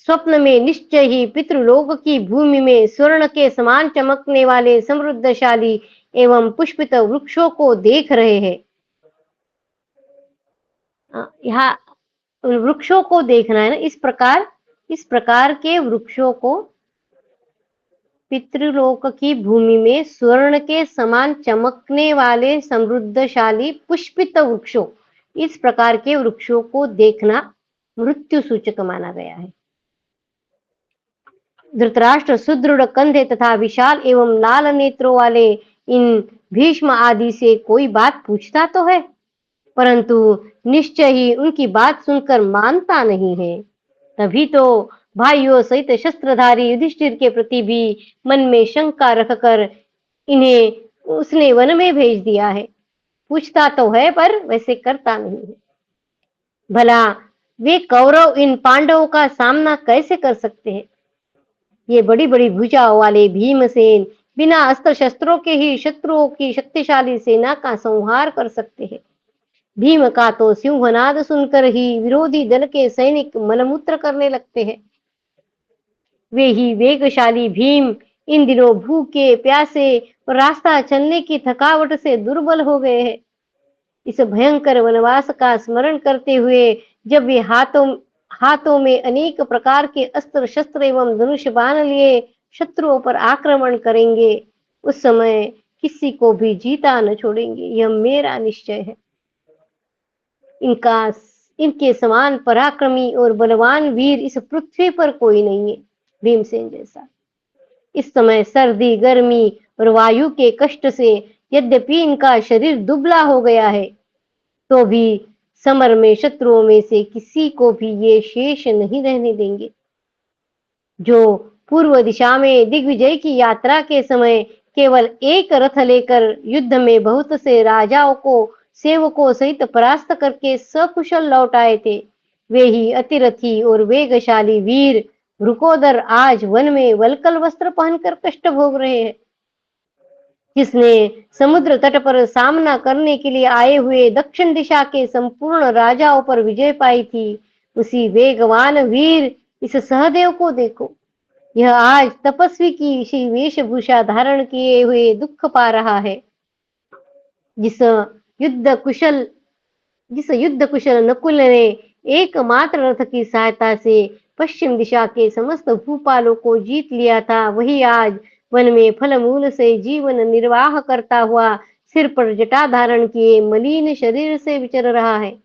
स्वप्न में निश्चय ही पितृलोक की भूमि में स्वर्ण के समान चमकने वाले समृद्धशाली एवं पुष्पित वृक्षों को देख रहे हैं। यहाँ वृक्षों को देखना है ना, इस प्रकार के वृक्षों को पितृलोक की भूमि में स्वर्ण के समान चमकने वाले समृद्धशाली पुष्पित वृक्षों, इस प्रकार के वृक्षों को देखना मृत्यु सूचक माना गया है। धृतराष्ट्र सुदृढ़ कंधे तथा विशाल एवं लाल नेत्रों वाले इन भीष्म आदि से कोई बात पूछता तो है, परंतु निश्चय ही उनकी बात सुनकर मानता नहीं है। तभी तो भाइयों सहित शस्त्रधारी युधिष्ठिर के प्रति भी मन में शंका रखकर इन्हें उसने वन में भेज दिया है। पूछता तो है पर वैसे करता नहीं है। भला वे कौरव इन पांडवों का सामना कैसे कर सकते हैं? ये बड़ी बड़ी भुजाओं वाले भीमसेन बिना अस्त्र शस्त्रों के ही शत्रुओं की शक्तिशाली सेना का संहार कर सकते हैं। भीम का तो सिंहनाद सुनकर ही विरोधी दल के सैनिक मलमूत्र करने लगते हैं। वे ही वेगशाली भीम इन दिनों भूखे प्यासे और रास्ता चलने की थकावट से दुर्बल हो गए हैं। इस भयंकर वनवास का स्मरण करते हुए जब वे हाथों में अनेक प्रकार के अस्त्र शस्त्र एवं धनुष बाण लिए शत्रुओं पर आक्रमण करेंगे, उस समय किसी को भी जीता न छोड़ेंगे, यह मेरा निश्चय है। इनके समान पराक्रमी और बलवान वीर इस पृथ्वी पर कोई नहीं है, भीमसेन जैसा। इस समय सर्दी गर्मी और वायु के कष्ट से यद्यपि इनका शरीर दुबला हो गया है, तो भी समर में शत्रुओं में से किसी को भी ये शेष नहीं रहने देंगे। जो पूर्व दिशा में दिग्विजय की यात्रा के समय केवल एक रथ लेकर युद्ध में बहुत से राजाओं को सेवकों सहित परास्त करके सकुशल लौट आए थे, वे ही अतिरथी और वेगशाली वीर वृकोदर आज वन में वल्कल वस्त्र पहनकर कष्ट भोग रहे हैं। जिसने समुद्र तट पर सामना करने के लिए आए हुए दक्षिण दिशा के संपूर्ण राजाओं पर विजय पाई थी, उसी वेगवान वीर इस सहदेव को देखो। यह आज तपस्वी की सी वेशभूषा धारण किए हुए दुख पा रहा है। जिस युद्ध कुशल जिस युद्ध कुशल नकुल ने एकमात्र रथ की सहायता से पश्चिम दिशा के समस्त भूपालों को जीत लिया था, वही आज वन में फल मूल से जीवन निर्वाह करता हुआ सिर पर जटा धारण किए मलिन शरीर से विचर रहा है।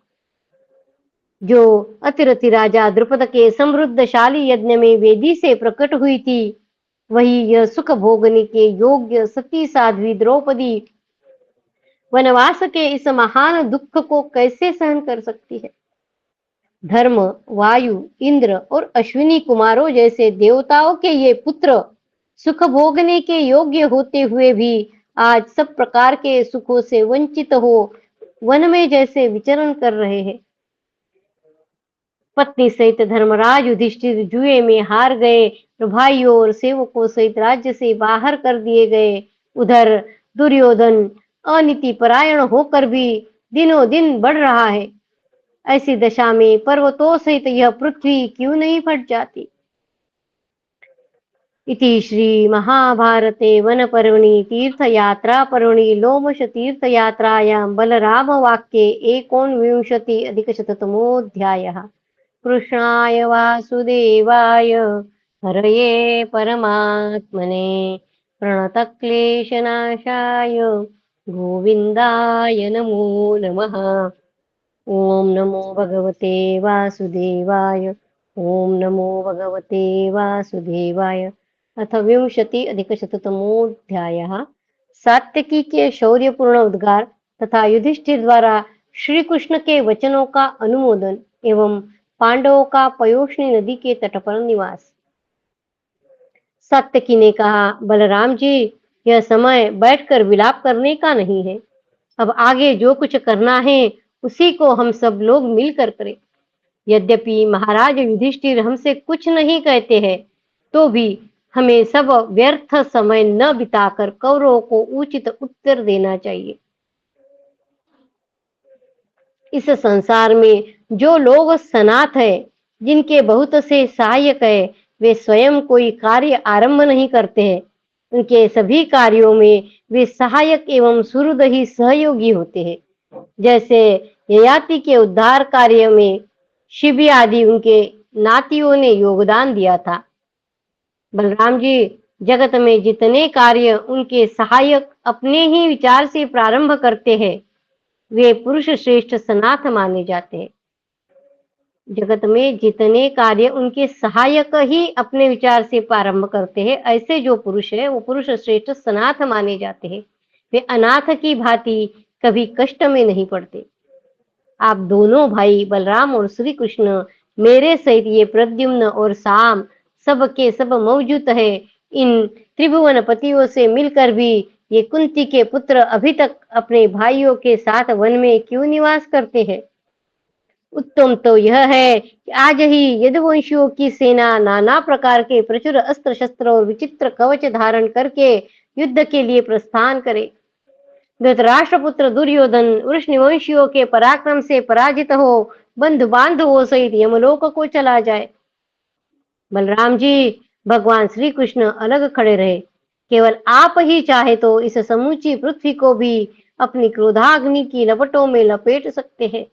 जो अतिरथी राजा द्रुपद के समृद्धशाली यज्ञ में वेदी से प्रकट हुई थी, वही यह सुख भोगने के योग्य सती साध्वी द्रौपदी वनवास के इस महान दुख को कैसे सहन कर सकती है। धर्म, वायु, इंद्र और अश्विनी कुमारों जैसे देवताओं के ये पुत्र सुख भोगने के योग्य होते हुए भी आज सब प्रकार के सुखों से वंचित हो वन में जैसे विचरण कर रहे हैं। पत्नी सहित धर्मराज युधिष्ठिर जुए में हार गए, भाइयों और सेवकों सहित राज्य से बाहर कर दिए गए। उधर दुर्योधन अनीति परायण होकर भी दिनों दिन बढ़ रहा है। ऐसी दशा में पर्वतों सहित यह पृथ्वी क्यों नहीं फट जाती। इति श्री महाभारते वन पर्वणि तीर्थयात्रा पर्वणि लोमश तीर्थयात्रायां बलराम वाक्ये 19+अधिकशततमोऽध्यायः। कृष्णाय वासुदेवाय हरये परमात्मने प्रणतक्लेशनाशाय गोविन्दाय नमो नमः। ओम नमो भगवते वासुदेवाय। ओम नमो भगवते वासुदेवाय। अथ 20+अधिकशततमोऽध्यायः। सात्यकी के शौर्यपूर्ण उद्गार तथा युधिष्ठिर द्वारा श्री कृष्ण के वचनों का अनुमोदन एवं पांडवों का पयोष्णी नदी के तट पर निवास। सात्यकी ने कहा, बलराम जी, यह समय बैठकर विलाप करने का नहीं है। अब आगे जो कुछ करना है उसी को हम सब लोग मिलकर करें। यद्यपि महाराज युधिष्ठिर हमसे कुछ नहीं कहते हैं, तो भी हमें सब व्यर्थ समय न बिताकर कौरवों को उचित उत्तर देना चाहिए। इस संसार में जो लोग सनाथ है, जिनके बहुत से सहायक है, वे स्वयं कोई कार्य आरंभ नहीं करते हैं। उनके सभी कार्यों में वे सहायक एवं सुहृद ही सहयोगी होते हैं। जैसे ययाति के उद्धार कार्य में शिबी आदि उनके नातियों ने योगदान दिया था। बलराम जी, जगत में जितने कार्य उनके सहायक अपने ही विचार से प्रारंभ करते हैं, वे पुरुष श्रेष्ठ सनाथ माने जाते हैं। जगत में जितने कार्य उनके सहायक ही अपने विचार से प्रारंभ करते हैं, ऐसे जो पुरुष है वो पुरुष श्रेष्ठ सनाथ माने जाते हैं। वे अनाथ की भांति कभी कष्ट में नहीं पड़ते। आप दोनों भाई बलराम और श्री कृष्ण मेरे सहित ये प्रद्युम्न और साम सब के सब मौजूद है। इन त्रिभुवन पतियों से मिलकर भी ये कुंती के पुत्र अभी तक अपने भाइयों के साथ वन में क्यों निवास करते हैं। उत्तम तो यह है कि आज ही यदुवंशियों की सेना नाना प्रकार के प्रचुर अस्त्र शस्त्र और विचित्र कवच धारण करके युद्ध के लिए प्रस्थान करे। धृतराष्ट्रपुत्र दुर्योधन वृष्णिवंशियों के पराक्रम से पराजित हो बंधु बांधवों सहित यमलोक को चला जाए। बलराम जी, भगवान श्री कृष्ण अलग खड़े रहे। केवल आप ही चाहे तो इस समूची पृथ्वी को भी अपनी क्रोधाग्नि की लपटों में लपेट सकते हैं।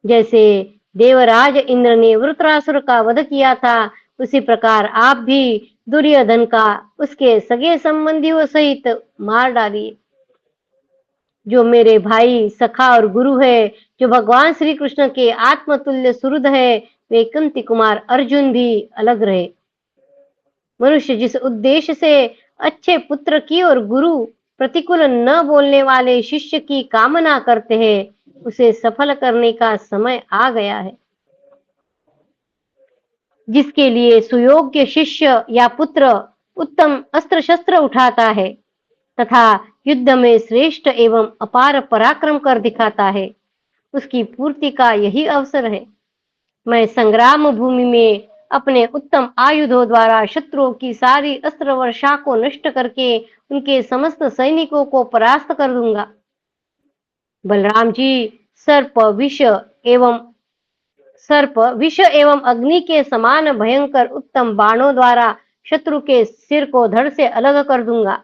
जैसे देवराज इंद्र ने वृत्रासुर का वध किया था, उसी प्रकार आप भी दुर्योधन का उसके सगे संबंधियों सहित मार डालिए। जो मेरे भाई सखा और गुरु है, जो भगवान श्री कृष्ण के आत्मतुल्य सुहृद है, वे कुंती कुमार अर्जुन भी अलग रहे। मनुष्य जिस उद्देश्य से अच्छे पुत्र की और गुरु प्रतिकूल न बोलने वाले शिष्य की कामना करते हैं, उसे सफल करने का समय आ गया है। जिसके लिए सुयोग्य शिष्य या पुत्र उत्तम अस्त्र शस्त्र उठाता है तथा युद्ध में श्रेष्ठ एवं अपार पराक्रम कर दिखाता है, उसकी पूर्ति का यही अवसर है। मैं संग्राम भूमि में अपने उत्तम आयुधों द्वारा शत्रुओं की सारी अस्त्र वर्षा को नष्ट करके उनके समस्त सैनिकों को परास्त कर दूंगा। बलराम जी, सर्प एवं विष एवं अग्नि के समान भयंकर उत्तम बाणों द्वारा शत्रु के सिर को धड़ से अलग कर दूंगा।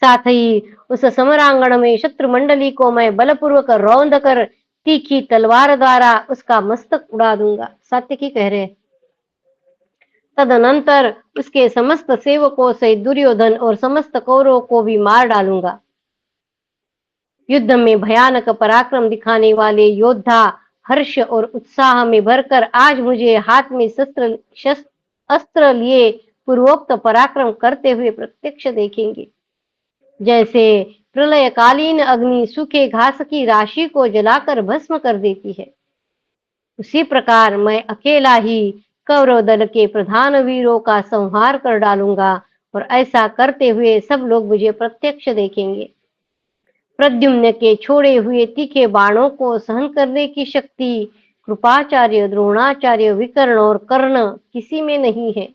साथ ही उस समरांगण में शत्रु मंडली को मैं बलपूर्वक रौंद कर तीखी तलवार द्वारा उसका मस्तक उड़ा दूंगा। सात्यकी कह रहे हैं। तदनंतर उसके समस्त सेवकों से दुर्योधन और समस्त कौरवों को भी मार डालूंगा। युद्ध में भयानक पराक्रम दिखाने वाले योद्धा हर्ष और उत्साह में भरकर आज मुझे हाथ में अस्त्र लिए पूर्वोक्त पराक्रम करते हुए प्रत्यक्ष देखेंगे। जैसे प्रलयकालीन अग्नि सूखे घास की राशि को जलाकर भस्म कर देती है, उसी प्रकार मैं अकेला ही कौरव दल के प्रधान वीरों का संहार कर डालूंगा और ऐसा करते हुए सब लोग मुझे प्रत्यक्ष देखेंगे। प्रद्युम्न के छोड़े हुए तीखे बाणों को सहन करने की शक्ति कृपाचार्य, द्रोणाचार्य, विकर्ण और कर्ण किसी में नहीं है।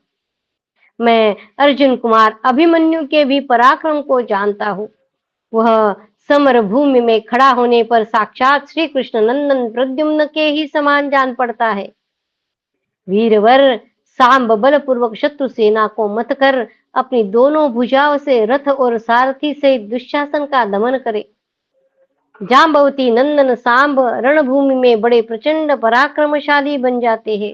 मैं अर्जुन कुमार अभिमन्यु के भी पराक्रम को जानता हूँ। वह समर भूमि में खड़ा होने पर साक्षात श्री कृष्ण नंदन प्रद्युम्न के ही समान जान पड़ता है। वीरवर, सांब बलपूर्वक शत्रु सेना को मत कर अपनी दोनों भुजाओं से रथ और सारथी से दुशासन का दमन करे। जाम्बवती नंदन सांब रणभूमि में बड़े प्रचंड पराक्रमशाली बन जाते हैं।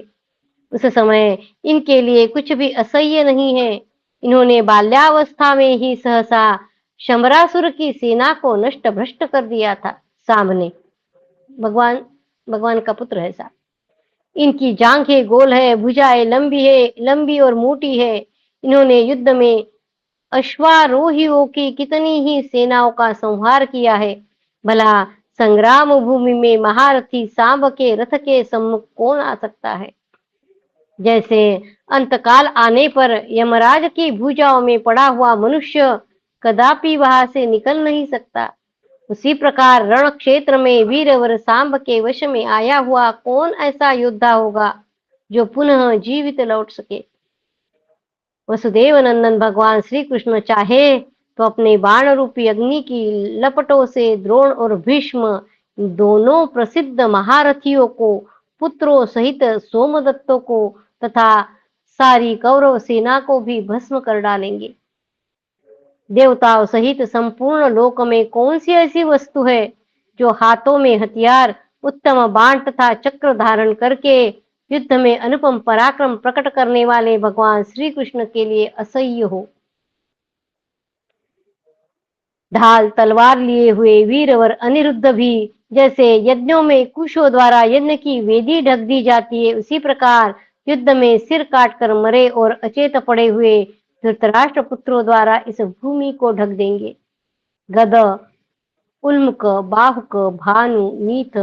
उस समय इनके लिए कुछ भी असह्य नहीं है। इन्होंने बाल्यावस्था में ही सहसा शंबरासुर की सेना को नष्ट भ्रष्ट कर दिया था। सांब ने, भगवान का पुत्र है सांब। इनकी जांघें गोल है, भुजाएं लंबी और मोटी है। इन्होंने युद्ध में अश्वारोहियों की कितनी ही सेनाओं का संहार किया है। भला संग्राम भूमि में महारथी सांब के रथ के सम्मुख कौन आ सकता है। जैसे अंतकाल आने पर यमराज की भुजाओं में पड़ा हुआ मनुष्य कदापि वहां से निकल नहीं सकता, उसी प्रकार रण क्षेत्र में वीरवर सांब के वश में आया हुआ कौन ऐसा योद्धा होगा जो पुनः जीवित लौट सके। वसुदेव नंदन भगवान श्री कृष्ण चाहे तो अपने बाण रूपी अग्नि की लपटों से द्रोण और भीष्म दोनों प्रसिद्ध महारथियों को, पुत्रों सहित सोमदत्तों को तथा सारी कौरव सेना को भी भस्म कर डालेंगे। देवताओं सहित संपूर्ण लोक में कौन सी ऐसी वस्तु है जो हाथों में हथियार, उत्तम बाण तथा चक्र धारण करके युद्ध में अनुपम पराक्रम प्रकट करने वाले भगवान श्री कृष्ण के लिए असह्य हो। ढाल तलवार लिए हुए वीरवर अनिरुद्ध भी जैसे यज्ञों में कुशों द्वारा यज्ञ की वेदी ढक दी जाती है, उसी प्रकार युद्ध में सिर काटकर मरे और अचेत पड़े हुए धृतराष्ट्र पुत्रों द्वारा इस भूमि को ढक देंगे। गद, उल्मक, बाहुक, भानु, नीथ,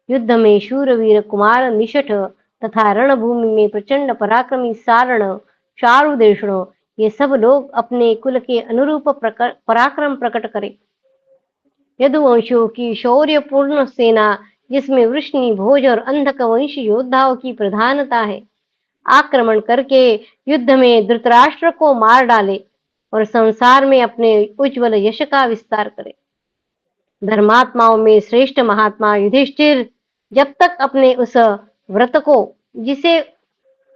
युद्ध में शूरवीर कुमार निषठ तथा रणभूमि में प्रचंड पराक्रमी सारण, चारुदेशण, ये सब लोग अपने कुल के अनुरूप पराक्रम प्रकट करें। यदुवंशियों की शौर्यपूर्ण सेना, जिसमें वृष्णि, भोज और अंधक वंशी योद्धाओं की प्रधानता है, आक्रमण करके युद्ध में धृतराष्ट्र को मार डाले और संसार में अपने उज्ज्वल यश का विस्तार करे। धर्मात्माओं में श्रेष्ठ महात्मा युधिष्ठिर जब तक अपने उस व्रत को, जिसे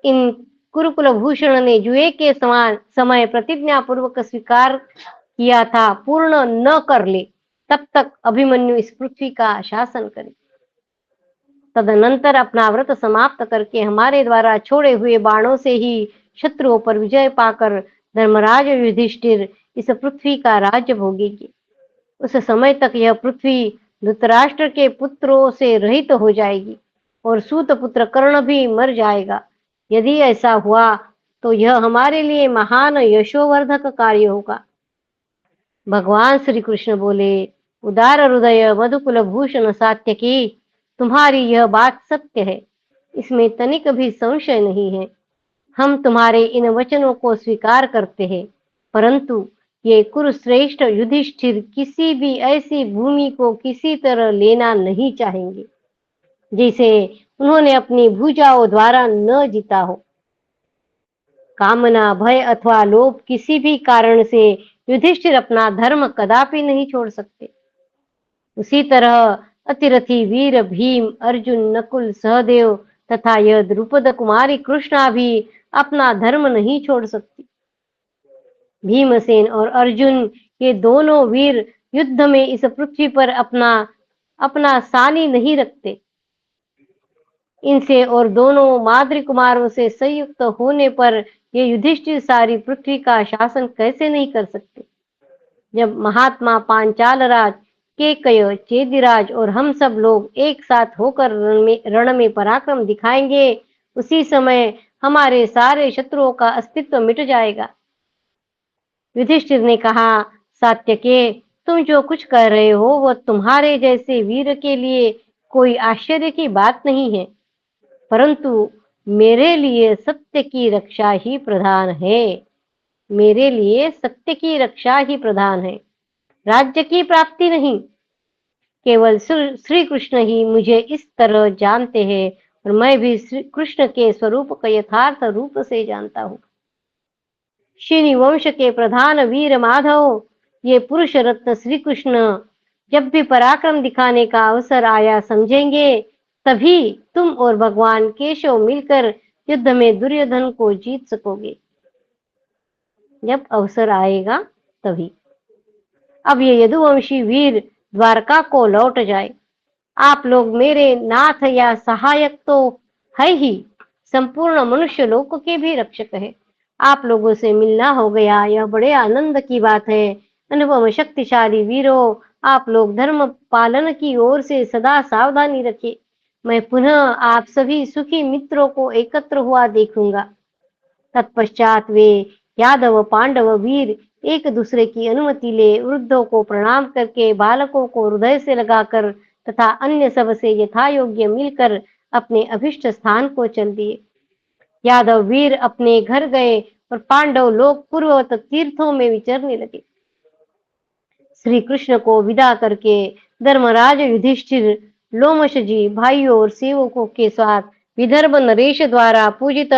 इन कुरुकुल भूषण ने जुए के समान समय प्रतिज्ञा पूर्वक स्वीकार किया था, पूर्ण न कर ले, तब तक अभिमन्यु इस पृथ्वी का शासन करे। तदनंतर अपना व्रत समाप्त करके हमारे द्वारा छोड़े हुए बाणों से ही शत्रुओं पर विजय पाकर धर्मराज युधिष्ठिर इस पृथ्वी का राज्य भोगेगी। उस समय तक यह पृथ्वी धृतराष्ट्र के पुत्रों से रहित हो जाएगी और सूत पुत्र कर्ण भी मर जाएगा। यदि ऐसा हुआ तो यह हमारे लिए महान यशोवर्धक कार्य होगा। भगवान श्री कृष्ण बोले, उदार हृदय मधुकुल भूषण सात्यकी, तुम्हारी यह बात सत्य है, इसमें तनिक भी संशय नहीं है। हम तुम्हारे इन वचनों को स्वीकार करते हैं, परंतु ये कुरुश्रेष्ठ युधिष्ठिर किसी भी ऐसी भूमि को किसी तरह लेना नहीं चाहेंगे जिसे उन्होंने अपनी भुजाओं द्वारा न जीता हो। कामना, भय अथवा लोभ किसी भी कारण से युधिष्ठिर अपना धर्म कदापि नहीं छोड़ सकते। उसी तरह अतिरथी वीर भीम, अर्जुन, नकुल, सहदेव तथा यह द्रुपद कुमारी कृष्णा भी अपना धर्म नहीं छोड़ सकती। भीमसेन और अर्जुन ये दोनों वीर युद्ध में इस पृथ्वी पर अपना अपना सानी नहीं रखते। इनसे और दोनों माद्री कुमारों से संयुक्त होने पर ये युधिष्ठिर सारी पृथ्वी का शासन कैसे नहीं कर सकते। जब महात्मा पांचाल राज, केकय, चेदिराज और हम सब लोग एक साथ होकर रण में पराक्रम दिखाएंगे, उसी समय हमारे सारे शत्रुओं का अस्तित्व मिट जाएगा। युधिष्ठिर ने कहा, सात्यके, तुम जो कुछ कह रहे हो वह तुम्हारे जैसे वीर के लिए कोई आश्चर्य की बात नहीं है, परंतु मेरे लिए सत्य की रक्षा ही प्रधान है। मेरे लिए सत्य की रक्षा ही प्रधान है, राज्य की प्राप्ति नहीं। केवल श्री कृष्ण ही मुझे इस तरह जानते हैं और मैं भी श्री कृष्ण के स्वरूप का यथार्थ रूप से जानता हूँ। शिनी वंश के प्रधान वीर माधव, ये पुरुष रत्न श्री कृष्ण जब भी पराक्रम दिखाने का अवसर आया समझेंगे, तभी तुम और भगवान केशव मिलकर युद्ध में दुर्योधन को जीत सकोगे। जब अवसर आएगा तभी। अब ये यदुवंशी वीर द्वारका को लौट जाए। आप लोग मेरे नाथ या सहायक तो है ही, संपूर्ण मनुष्य लोक के भी रक्षक है। आप लोगों से मिलना हो गया, यह बड़े आनंद की बात है। अनुपम शक्तिशाली वीरों, आप लोग धर्म पालन की ओर से सदा सावधानी रखिए। मैं पुनः आप सभी सुखी मित्रों को एकत्र हुआ देखूंगा। तत्पश्चात वे यादव पांडव वीर एक दूसरे की अनुमति ले वृद्धों को प्रणाम करके, बालकों को हृदय से लगाकर तथा अन्य सब से यथा योग्य मिलकर अपने अभिष्ट स्थान को चल दिए। यादव वीर अपने घर गए और पांडव लोग पूर्ववत तीर्थों में विचरने लगे। श्री कृष्ण को विदा करके धर्मराज युधिष्ठिर, लोमश जी भाइयों और सेवकों के साथ विदर्भ नरेश द्वारा पूजित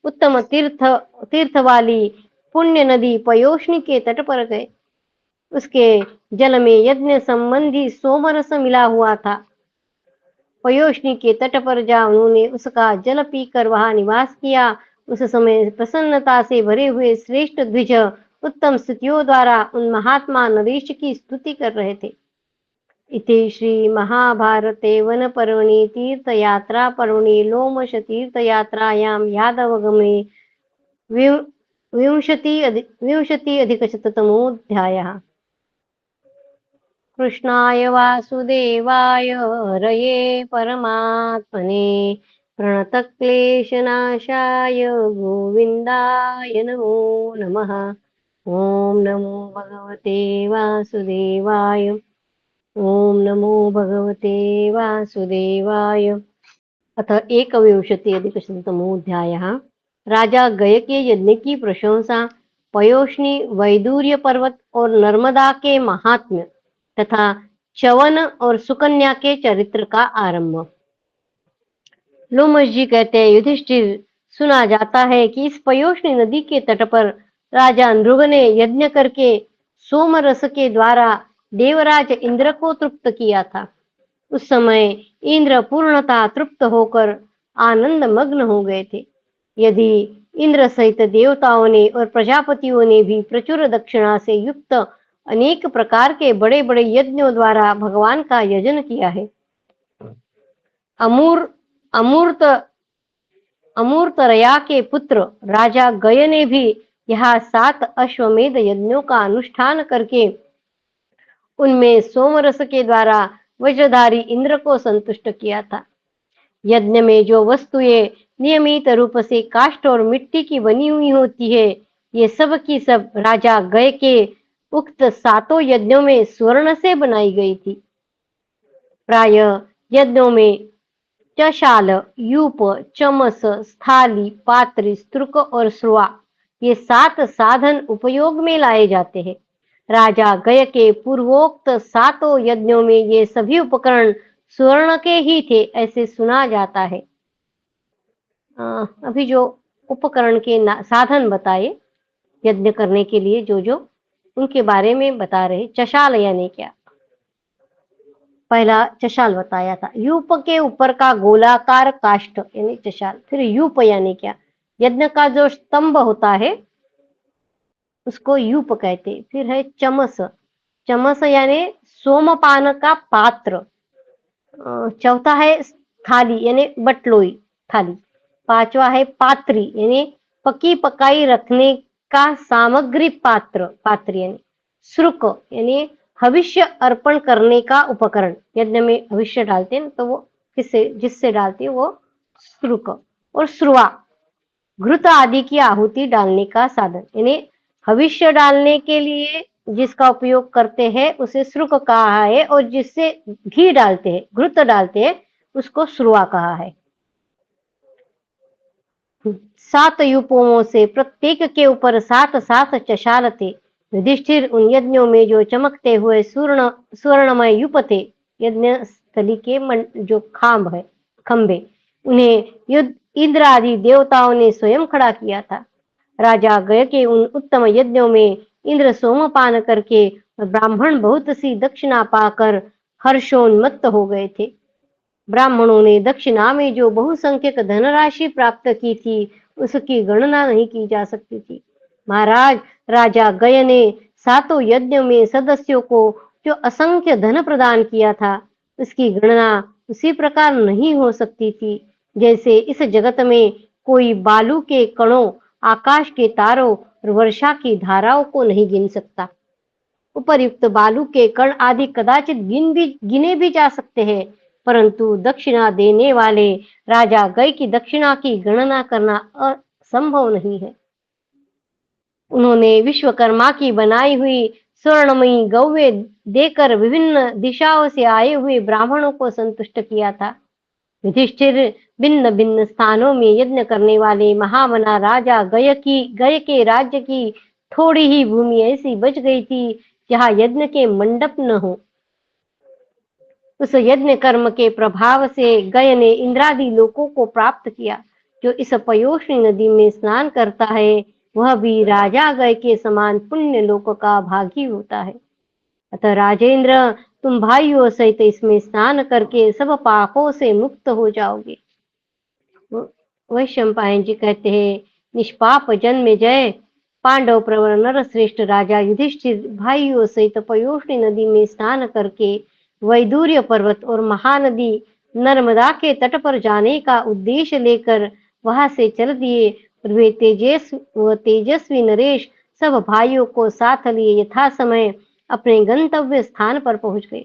उत्तम तीर्थ वाली पुण्य नदी पयोष्णी के तट पर गए। उसके जल में यज्ञ संबंधी सोमरस मिला हुआ था। पयोष्णी के तट पर जा उन्होंने उसका जल पीकर वहां निवास किया। उस समय प्रसन्नता से भरे हुए श्रेष्ठ द्विज उत्तम स्तुतियों द्वारा उन महात्मा नरेश की स्तुति कर रहे थे। इति श्री महाभारते वन पर्वणि तीर्थयात्रा पर्वणि लोमश तीर्थयात्रायां यादवगमने विंशति अधिकशततमोऽध्यायः। कृष्णाय वासुदेवाय हरये परमात्मने प्रणतक्लेशनाशाय गोविन्दाय नमो नमः। ॐ नमो भगवते वासुदेवाय। ॐ नमो भगवते वासुदेवाय। अथ एकविंशति अधिकशततमोऽध्यायः। राजा गय के यज्ञ की प्रशंसा, पयोष्णी, वैदूर्य पर्वत और नर्मदा के महात्म्य तथा च्यवन और सुकन्या के चरित्र का आरंभ। लोमश जी कहते हैं, युधिष्ठिर, सुना जाता है कि इस पयोष्णी नदी के तट पर राजा नृग ने यज्ञ करके सोमरस के द्वारा देवराज इंद्र को तृप्त किया था। उस समय इंद्र पूर्णतः तृप्त होकर आनंद मग्न हो गए थे। यदि इंद्र सहित देवताओं ने और प्रजापतियों ने भी प्रचुर दक्षिणा से युक्त अनेक प्रकार के बड़े बड़े यज्ञों द्वारा भगवान का यजन किया है। अमूर्तरया के पुत्र राजा गय ने भी यहाँ 7 अश्वमेध यज्ञों का अनुष्ठान करके उनमें सोमरस के द्वारा वज्रधारी इंद्र को संतुष्ट किया था। यज्ञ में जो वस्तुएं नियमित रूप से काष्ठ और मिट्टी की बनी हुई होती है, ये सब की सब राजा गय के उक्त 7 यज्ञों में स्वर्ण से बनाई गई थी। प्राय यज्ञों में चशाल, यूप, चमस, स्थाली, पात्री, स्तृक और श्रुआ, ये 7 साधन उपयोग में लाए जाते हैं। राजा गय के पूर्वोक्त 7 यज्ञों में ये सभी उपकरण स्वर्ण के ही थे, ऐसे सुना जाता है। अभी जो उपकरण के साधन बताए यज्ञ करने के लिए, जो जो उनके बारे में बता रहे। चशाल यानी क्या? पहला चशाल बताया था, यूप के ऊपर का गोलाकार काष्ठ यानी चशाल। फिर यूप यानी क्या? यज्ञ का जो स्तंभ होता है उसको यूप कहते। फिर है चमस, चमस यानी सोमपान का पात्र। चौथा है थाली यानी बटलोई थाली। पांचवा है पात्री यानी पकी पकाई रखने का सामग्री पात्र, पात्र यानी श्रुक यानी हविष्य अर्पण करने का उपकरण। यज्ञ में हविष्य डालते हैं तो वो किससे, जिससे डालते हैं वो श्रुक। और श्रुआ घृत आदि की आहुति डालने का साधन, यानी हविष्य डालने के लिए जिसका उपयोग करते हैं उसे श्रुक कहा है, और जिससे घी डालते हैं, घृत डालते हैं, उसको श्रुआ कहा है। 7 यूपों से प्रत्येक के ऊपर 7 चशाल थे। युधिष्ठिर उन यज्ञों में जो चमकते हुए स्वर्णमय यूप थे, यज्ञ स्थली के जो खांब है, खंबे, उन्हें युद्ध इंद्र आदि देवताओं ने स्वयं खड़ा किया था। राजा गय के उन उत्तम यज्ञों में इंद्र सोमपान करके और ब्राह्मण बहुत सी दक्षिणा पाकर हर्षोन्मत्त हो गए थे। ब्राह्मणों ने दक्षिणा में जो बहुसंख्यक धनराशि प्राप्त की थी उसकी गणना नहीं की जा सकती थी। महाराज, राजा गय ने 7 यज्ञों में सदस्यों को जो असंख्य धन प्रदान किया था उसकी गणना उसी प्रकार नहीं हो सकती थी जैसे इस जगत में कोई बालू के कणों, आकाश के तारों और वर्षा की धाराओं को नहीं गिन सकता। उपर्युक्त बालू के कण आदि कदाचित गिने भी जा सकते हैं, परंतु दक्षिणा देने वाले राजा गय की दक्षिणा की गणना करना असंभव नहीं है। उन्होंने विश्वकर्मा की बनाई हुई स्वर्णमयी गौवे देकर विभिन्न दिशाओं से आए हुए ब्राह्मणों को संतुष्ट किया था। युधिष्ठिर, भिन्न भिन्न स्थानों में यज्ञ करने वाले महामना राजा गय के राज्य की थोड़ी ही भूमि ऐसी बच गई थी जहाँ यज्ञ के मंडप न हो। उस यज्ञ कर्म के प्रभाव से गय ने इंद्रादि लोकों को प्राप्त किया। जो इस पयोष्णी नदी में स्नान करता है वह भी राजा गय के समान पुण्य लोक का भागी होता है। अतः राजेंद्र, तुम भाइयों सहित इसमें स्नान करके सब पापों से मुक्त हो जाओगे। वैशंपायन जी कहते हैं, निष्पाप जन्म जय पांडव प्रवर नर श्रेष्ठ राजा युधिष्ठिर भाइयों सहित पयोष्णी नदी में स्नान करके वैदूर्य पर्वत और महानदी नर्मदा के तट पर जाने का उद्देश्य लेकर वहां से चल दिए। और वे तेजस्वी नरेश सब भाइयों को साथ लिए यथा समय अपने गंतव्य स्थान पर पहुंच गए।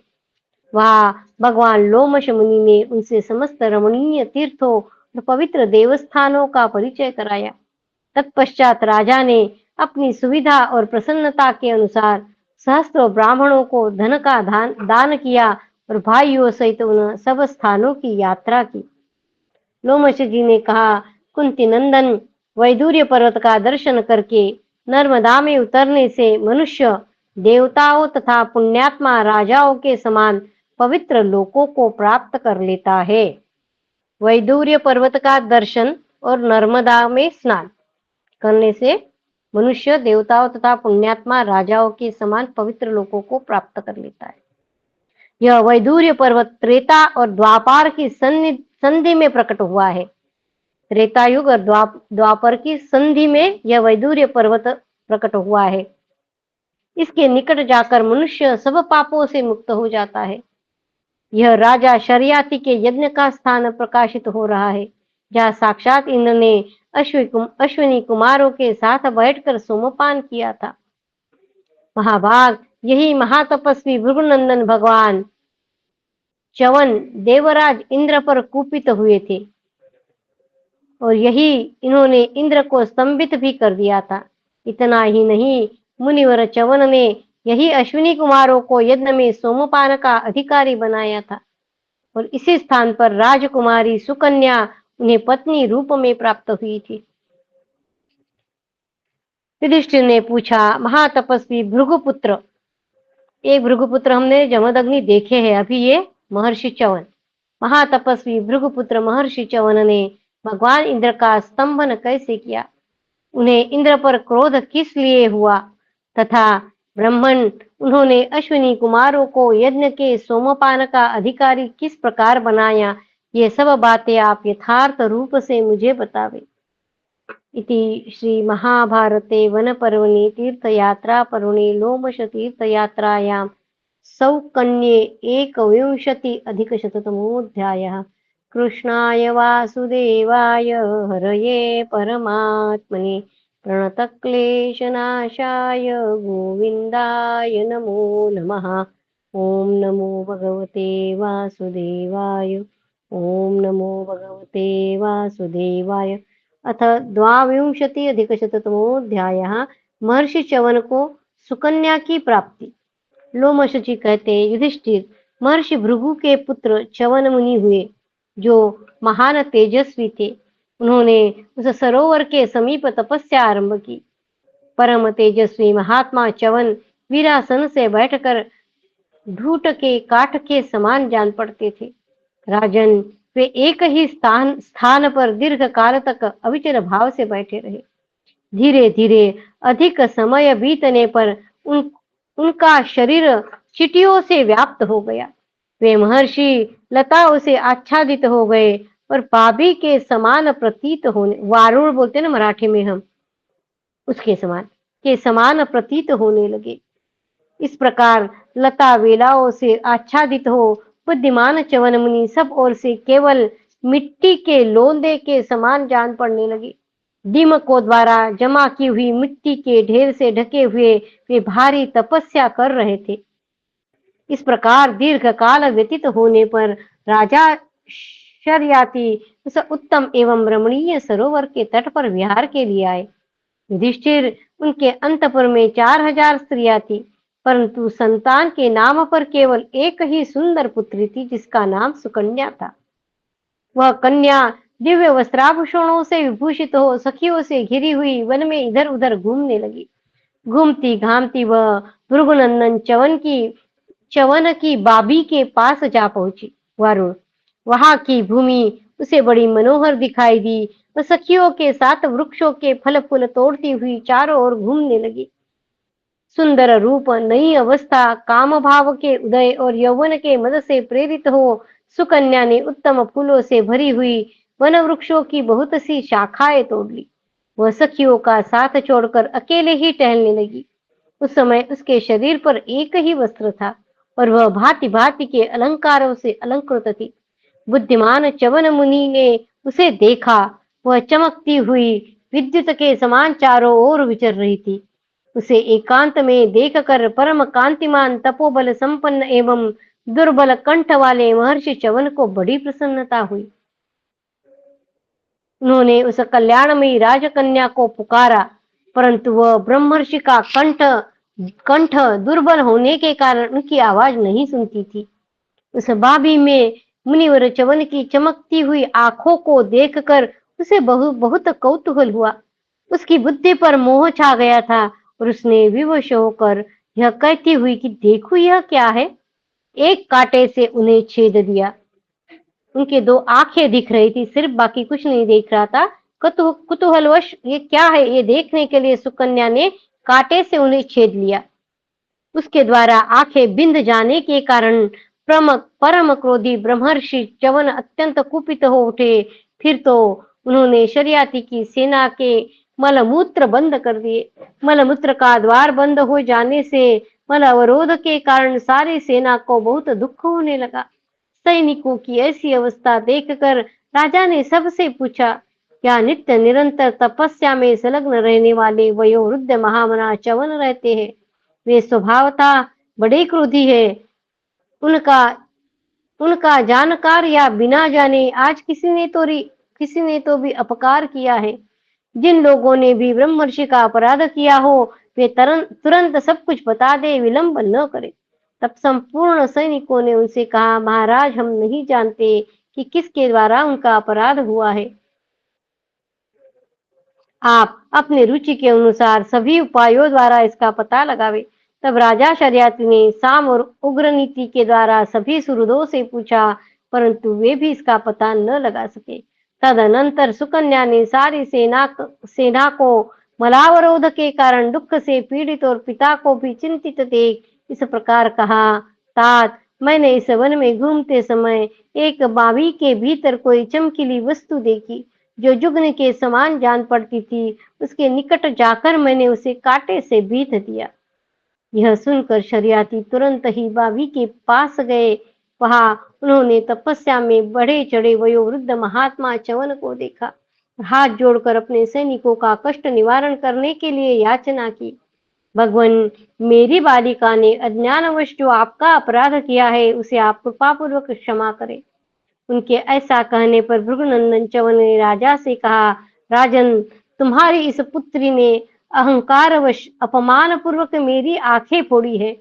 वहां भगवान लोमश मुनि ने उनसे समस्त रमणीय तीर्थों और पवित्र देवस्थानों का परिचय कराया। तत्पश्चात राजा ने अपनी सुविधा और प्रसन्नता के अनुसार सहस्त्रों ब्राह्मणों को धन का दान किया और भाइयों सहित उन सब स्थानों की यात्रा की। लोमश जी ने कहा, कुंती नंदन, वैदूर्य पर्वत का दर्शन करके नर्मदा में उतरने से मनुष्य देवताओं तथा पुण्यात्मा राजाओं के समान पवित्र लोकों को प्राप्त कर लेता है। वैदूर्य पर्वत का दर्शन और नर्मदा में स्नान करने से मनुष्य देवताओं तथा पुण्यात्मा राजाओं के समान पवित्र लोकों को प्राप्त कर लेता है। यह वैदूर्य पर्वत त्रेता और द्वापार की संधि में प्रकट हुआ है। त्रेता युग और द्वापर की संधि में यह वैदूर्य पर्वत प्रकट हुआ है। इसके निकट जाकर मनुष्य सब पापों से मुक्त हो जाता है। यह राजा शर्याति के यज्ञ का स्थान प्रकाशित हो रहा है, जहाँ साक्षात इंद्र ने अश्विनी कुमारों के साथ बैठकर सोमपान किया था। महाभाग, यही महातपस्वी भृगुनंदन भगवान च्यवन देवराज इंद्र पर कुपित हुए थे और यही इन्होंने इंद्र को स्तंभित भी कर दिया था। इतना ही नहीं, मुनिवर च्यवन ने यही अश्विनी कुमारों को यज्ञ में सोमपान का अधिकारी बनाया था और इसी स्थान पर राजकुमारी सुकन्या उन्हें पत्नी रूप में प्राप्त हुई थी। युधिष्ठिर ने पूछा, महातपस्वी भृगुपुत्र, एक भृगुपुत्र हमने जमदग्नि देखे हैं, अभी ये महर्षि च्यवन। महातपस्वी भृगुपुत्र महर्षि च्यवन ने भगवान इंद्र का स्तंभन कैसे किया, उन्हें इंद्र पर क्रोध किस लिए हुआ, तथा ब्राह्मण उन्होंने अश्विनी कुमारों को यज्ञ के सोमपान का अधिकारी किस प्रकार बनाया, ये सब बातें आप यथार्थ रूप से मुझे बतावे। इति श्री महाभारते वनपर्वणि तीर्थयात्रापर्वणि लोमशतीर्थयात्रायां सौकन्ये एकविंशति अधिकशततमोऽध्यायः। कृष्णाय वासुदेवाय हरये परमात्मने प्रणतक्लेशनाशाय गोविन्दाय नमो नमः। ॐ नमो भगवते वासुदेवाय। ॐ नमो भगवते वासुदेवाय। अथ द्वाविंशति अधिकशततमोऽध्यायः। महर्षि च्यवन को सुकन्या की प्राप्ति। लोमश जी कहते, युधिष्ठिर, महर्षि भृगु के पुत्र च्यवन मुनि हुए, जो महान तेजस्वी थे। उन्होंने उस सरोवर के समीप तपस्या आरंभ की। परम तेजस्वी महात्मा च्यवन वीरासन से बैठकर ढूंढ के काठ के समान जान पड़ते थे। राजन, वे एक ही स्थान पर दीर्घ काल तक अविचल भाव से बैठे रहे। धीरे धीरे अधिक समय बीतने पर उनका शरीर चींटियों से व्याप्त हो गया। वे महर्षि लताओं से आच्छादित हो गए और पापी के समान प्रतीत होने, वारुण बोलते ना मराठी में हम, उसके समान प्रतीत होने लगे। इस प्रकार लता वेलाओं से आच्छादित हो बुद्धिमान च्यवन मुनि सब ओर से केवल मिट्टी के लोंदे के समान जान पड़ने लगे। दीमकों द्वारा जमा की हुई मिट्टी के ढेर से ढके हुए वे भारी तपस्या कर रहे थे। इस प्रकार दीर्घ काल व्यतीत होने पर राजा शर्याति उस उत्तम एवं रमणीय सरोवर के तट पर विहार के लिए आए। युधिष्ठिर, उनके अंतपुर में 4000 स्त्रियां थी, परंतु संतान के नाम पर केवल एक ही सुंदर पुत्री थी, जिसका नाम सुकन्या था। वह कन्या दिव्य वस्त्राभूषणों से विभूषित हो सखियों से घिरी हुई वन में इधर उधर घूमने लगी। घूमती घामती वह भृगुनंदन च्यवन की बाबी के पास जा पहुंची। वरुण, वहां की भूमि उसे बड़ी मनोहर दिखाई दी। वह सखियों के साथ वृक्षों के फल फूल तोड़ती हुई चारों ओर घूमने लगी। सुंदर रूप, नई अवस्था, काम भाव के उदय और यौवन के मद से प्रेरित हो सुकन्या ने उत्तम फूलों से भरी हुई वन वृक्षों की बहुत सी शाखाएं तोड़ ली। वह सखियों का साथ छोड़कर अकेले ही टहलने लगी। उस समय उसके शरीर पर एक ही वस्त्र था और वह भांति भांति के अलंकारों से अलंकृत थी। बुद्धिमान च्यवन मुनि ने उसे देखा। वह चमकती हुई विद्युत के समान चारों ओर विचर रही थी। उसे एकांत में देखकर परम कांतिमान, तपोबल संपन्न एवं दुर्बल कंठ वाले महर्षि च्यवन को बड़ी प्रसन्नता हुई। उन्होंने उस कल्याणमयी राजकन्या को पुकारा, परंतु वह ब्रह्मर्षि का कंठ दुर्बल होने के कारण उनकी आवाज नहीं सुनती थी। उस बाबी में मुनिवर च्यवन की चमकती हुई आंखों को देखकर उसे बहुत कौतूहल हुआ। उसकी बुद्धि पर मोह छा गया था और उसने विवश होकर यह कहती हुई कि देखो यह क्या है, एक कांटे से उन्हें छेद दिया। उनके 2 आंखें दिख रही थी, सिर्फ बाकी कुछ नहीं देख रहा था। कुतूहलवश ये क्या है, ये देखने के लिए सुकन्या ने कांटे से उन्हें छेद लिया। उसके द्वारा आंखें बिंद जाने के कारण परम क्रोधी ब्रह्मर्षि च्यवन अत्यंत कुपित हो उठे। फिर तो उन्होंने शर्याति की सेना के मलमूत्र बंद कर दिए। मलमूत्र का द्वार बंद हो जाने से मल अवरोध के कारण सारी सेना को बहुत दुख होने लगा। सैनिकों की ऐसी अवस्था देखकर राजा ने सबसे पूछा, क्या नित्य निरंतर तपस्या में संलग्न रहने वाले वयोवृद्ध महामना च्यवन रहते हैं? वे स्वभावतः बड़े क्रोधी है। उनका जानकार या बिना जाने आज किसी ने तो भी अपकार किया है। जिन लोगों ने भी ब्रह्मर्षि का अपराध किया हो, वे तुरंत सब कुछ बता दे, विलंब न करे। तब संपूर्ण सैनिकों ने उनसे कहा, महाराज, हम नहीं जानते कि किसके द्वारा उनका अपराध हुआ है। आप अपने रुचि के अनुसार सभी उपायों द्वारा इसका पता लगावे। तब राजा शर्याति ने साम और उग्र नीति के द्वारा सभी सुहृदों से पूछा, परंतु वे भी इसका पता न लगा सके। तदनंतर सुकन्या ने सारी सेना को मलावरोध के कारण दुख से पीड़ित और पिता को भी चिंतित देख इस प्रकार कहा, तात, मैंने इस वन में घूमते समय एक बावी के भीतर कोई चमकीली वस्तु देखी जो जुग्न के समान जान पड़ती थी। उसके निकट जाकर मैंने उसे कांटे से बीध दिया। यह सुनकर शरियाती तुरंत ही बावी के पास गए। वहां उन्होंने तपस्या में बढ़े चढ़े वयोवृद्ध महात्मा च्यवन को देखा। हाथ जोड़कर अपने सैनिकों का कष्ट निवारण करने के लिए याचना की। भगवान, मेरी बालिका ने अज्ञानवश जो आपका अपराध किया है उसे आप कृपा पूर्वक क्षमा करें। उनके ऐसा कहने पर भृगुनंदन च्यवन ने राजा से कहा, राजन, तुम्हारी इस पुत्री ने अहंकारवश अपमान पूर्वक मेरी आंखें फोड़ी है।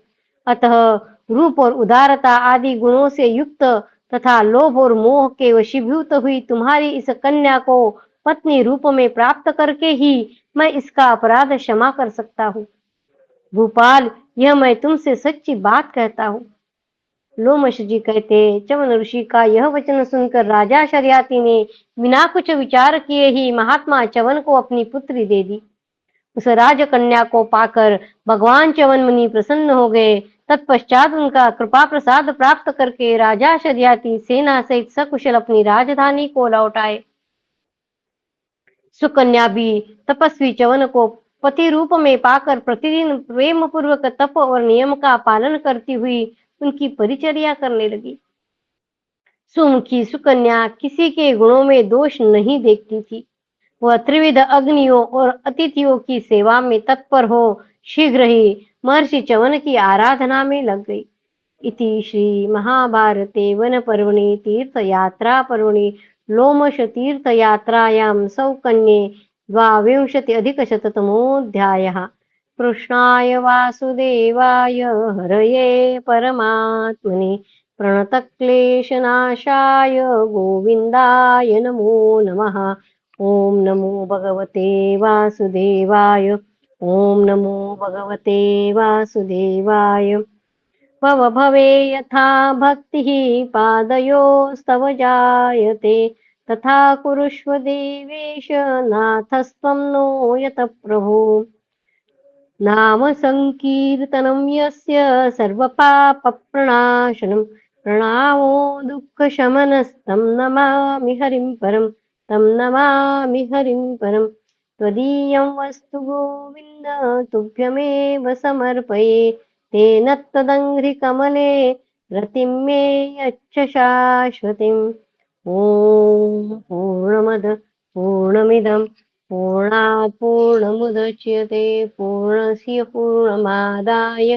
अतः रूप और उदारता आदि गुणों से युक्त तथा लोभ और मोह के वशीभूत हुई तुम्हारी इस कन्या को पत्नी रूप में प्राप्त करके ही मैं इसका अपराध क्षमा कर सकता हूँ। भूपाल, यह मैं तुमसे सच्ची बात कहता हूँ। लोमश जी कहते, च्यवन ऋषि का यह वचन सुनकर राजा शरियाती ने बिना कुछ विचार किए ही महात्मा च्यवन को अपनी पुत्री दे दी। उस राजकन्या को पाकर भगवान च्यवन मुनि प्रसन्न हो गए। तत्पश्चात उनका कृपा प्रसाद प्राप्त करके राजा शरियाती सेना सहित सकुशल अपनी राजधानी को लौट आए। सुकन्या भी तपस्वी च्यवन को पति रूप में पाकर प्रतिदिन प्रेम पूर्वक तप और नियम का पालन करती हुई उनकी परिचर्या करने लगी। सुमुखी सुकन्या किसी के गुणों में दोष नहीं देखती थी। वह त्रिविध अग्नियों और अतिथियों की सेवा में तत्पर हो शीघ्र ही महर्षि च्यवन की आराधना में लग गई। इति श्री महाभारते वन पर्वणि तीर्थ यात्रा पर्वणि लोमश तीर्थ यात्रायां सौकन्ये द्वाविंशत्यधिकशततमोऽध्यायः। कृष्णाय वासुदेवाय हरये परमात्मने प्रणतक्लेशनाशाय गोविन्दाय नमो नमः। ओम नमो भगवते वासुदेवाय। ओम नमो भगवते वासुदेवाय। भव भवे यथा भक्तिः पादयोस्तव जायते तथा कुरुष्व देवेश नाथस्त्वं नो यत प्रभो। नाम संकीर्तनं यस्य सर्वपापप्रणाशनं प्रणामो दुःखशमनस्तं नमामि हरिं परं तं नमामि हरिं परं। त्वदीयं वस्तु गोविन्द तुभ्यमेव समर्पये तेन त्वदङ्घ्रिकमले रतिं मे यच्छ शाश्वतीम्। ॐ पूर्णमद पूर्णमिदं पूर्णात् पूर्णमुदच्यते पूर्णस्य पूर्णमादाय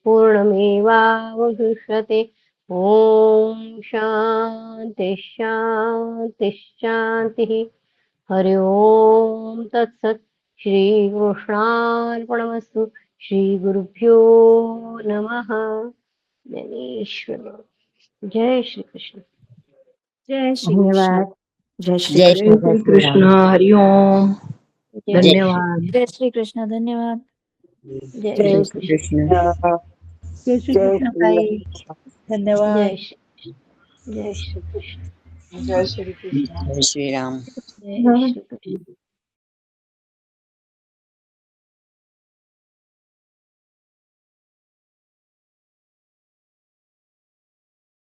पूर्णमेवावशिष्यते। ॐ शान्ति शान्ति शान्तिः। हरि ओम तत्सत्। श्रीकृष्णार्पणमस्तु। श्रीगुरुभ्यो नमः। ज्ञानेश्वर। जय श्री कृष्ण। जय श्री कृष्ण। धन्यवाद। जय श्री जय कृष्ण। श्री कृष्ण। हरि ओम। धन्यवाद। जय श्री कृष्ण। धन्यवाद। जय जय श्री श्री कृष्ण। कृष्ण। जय श्री कृष्ण भाई। धन्यवाद। जय श्री कृष्ण। जय श्री कृष्ण। जय श्री राम। जय श्री कृष्ण।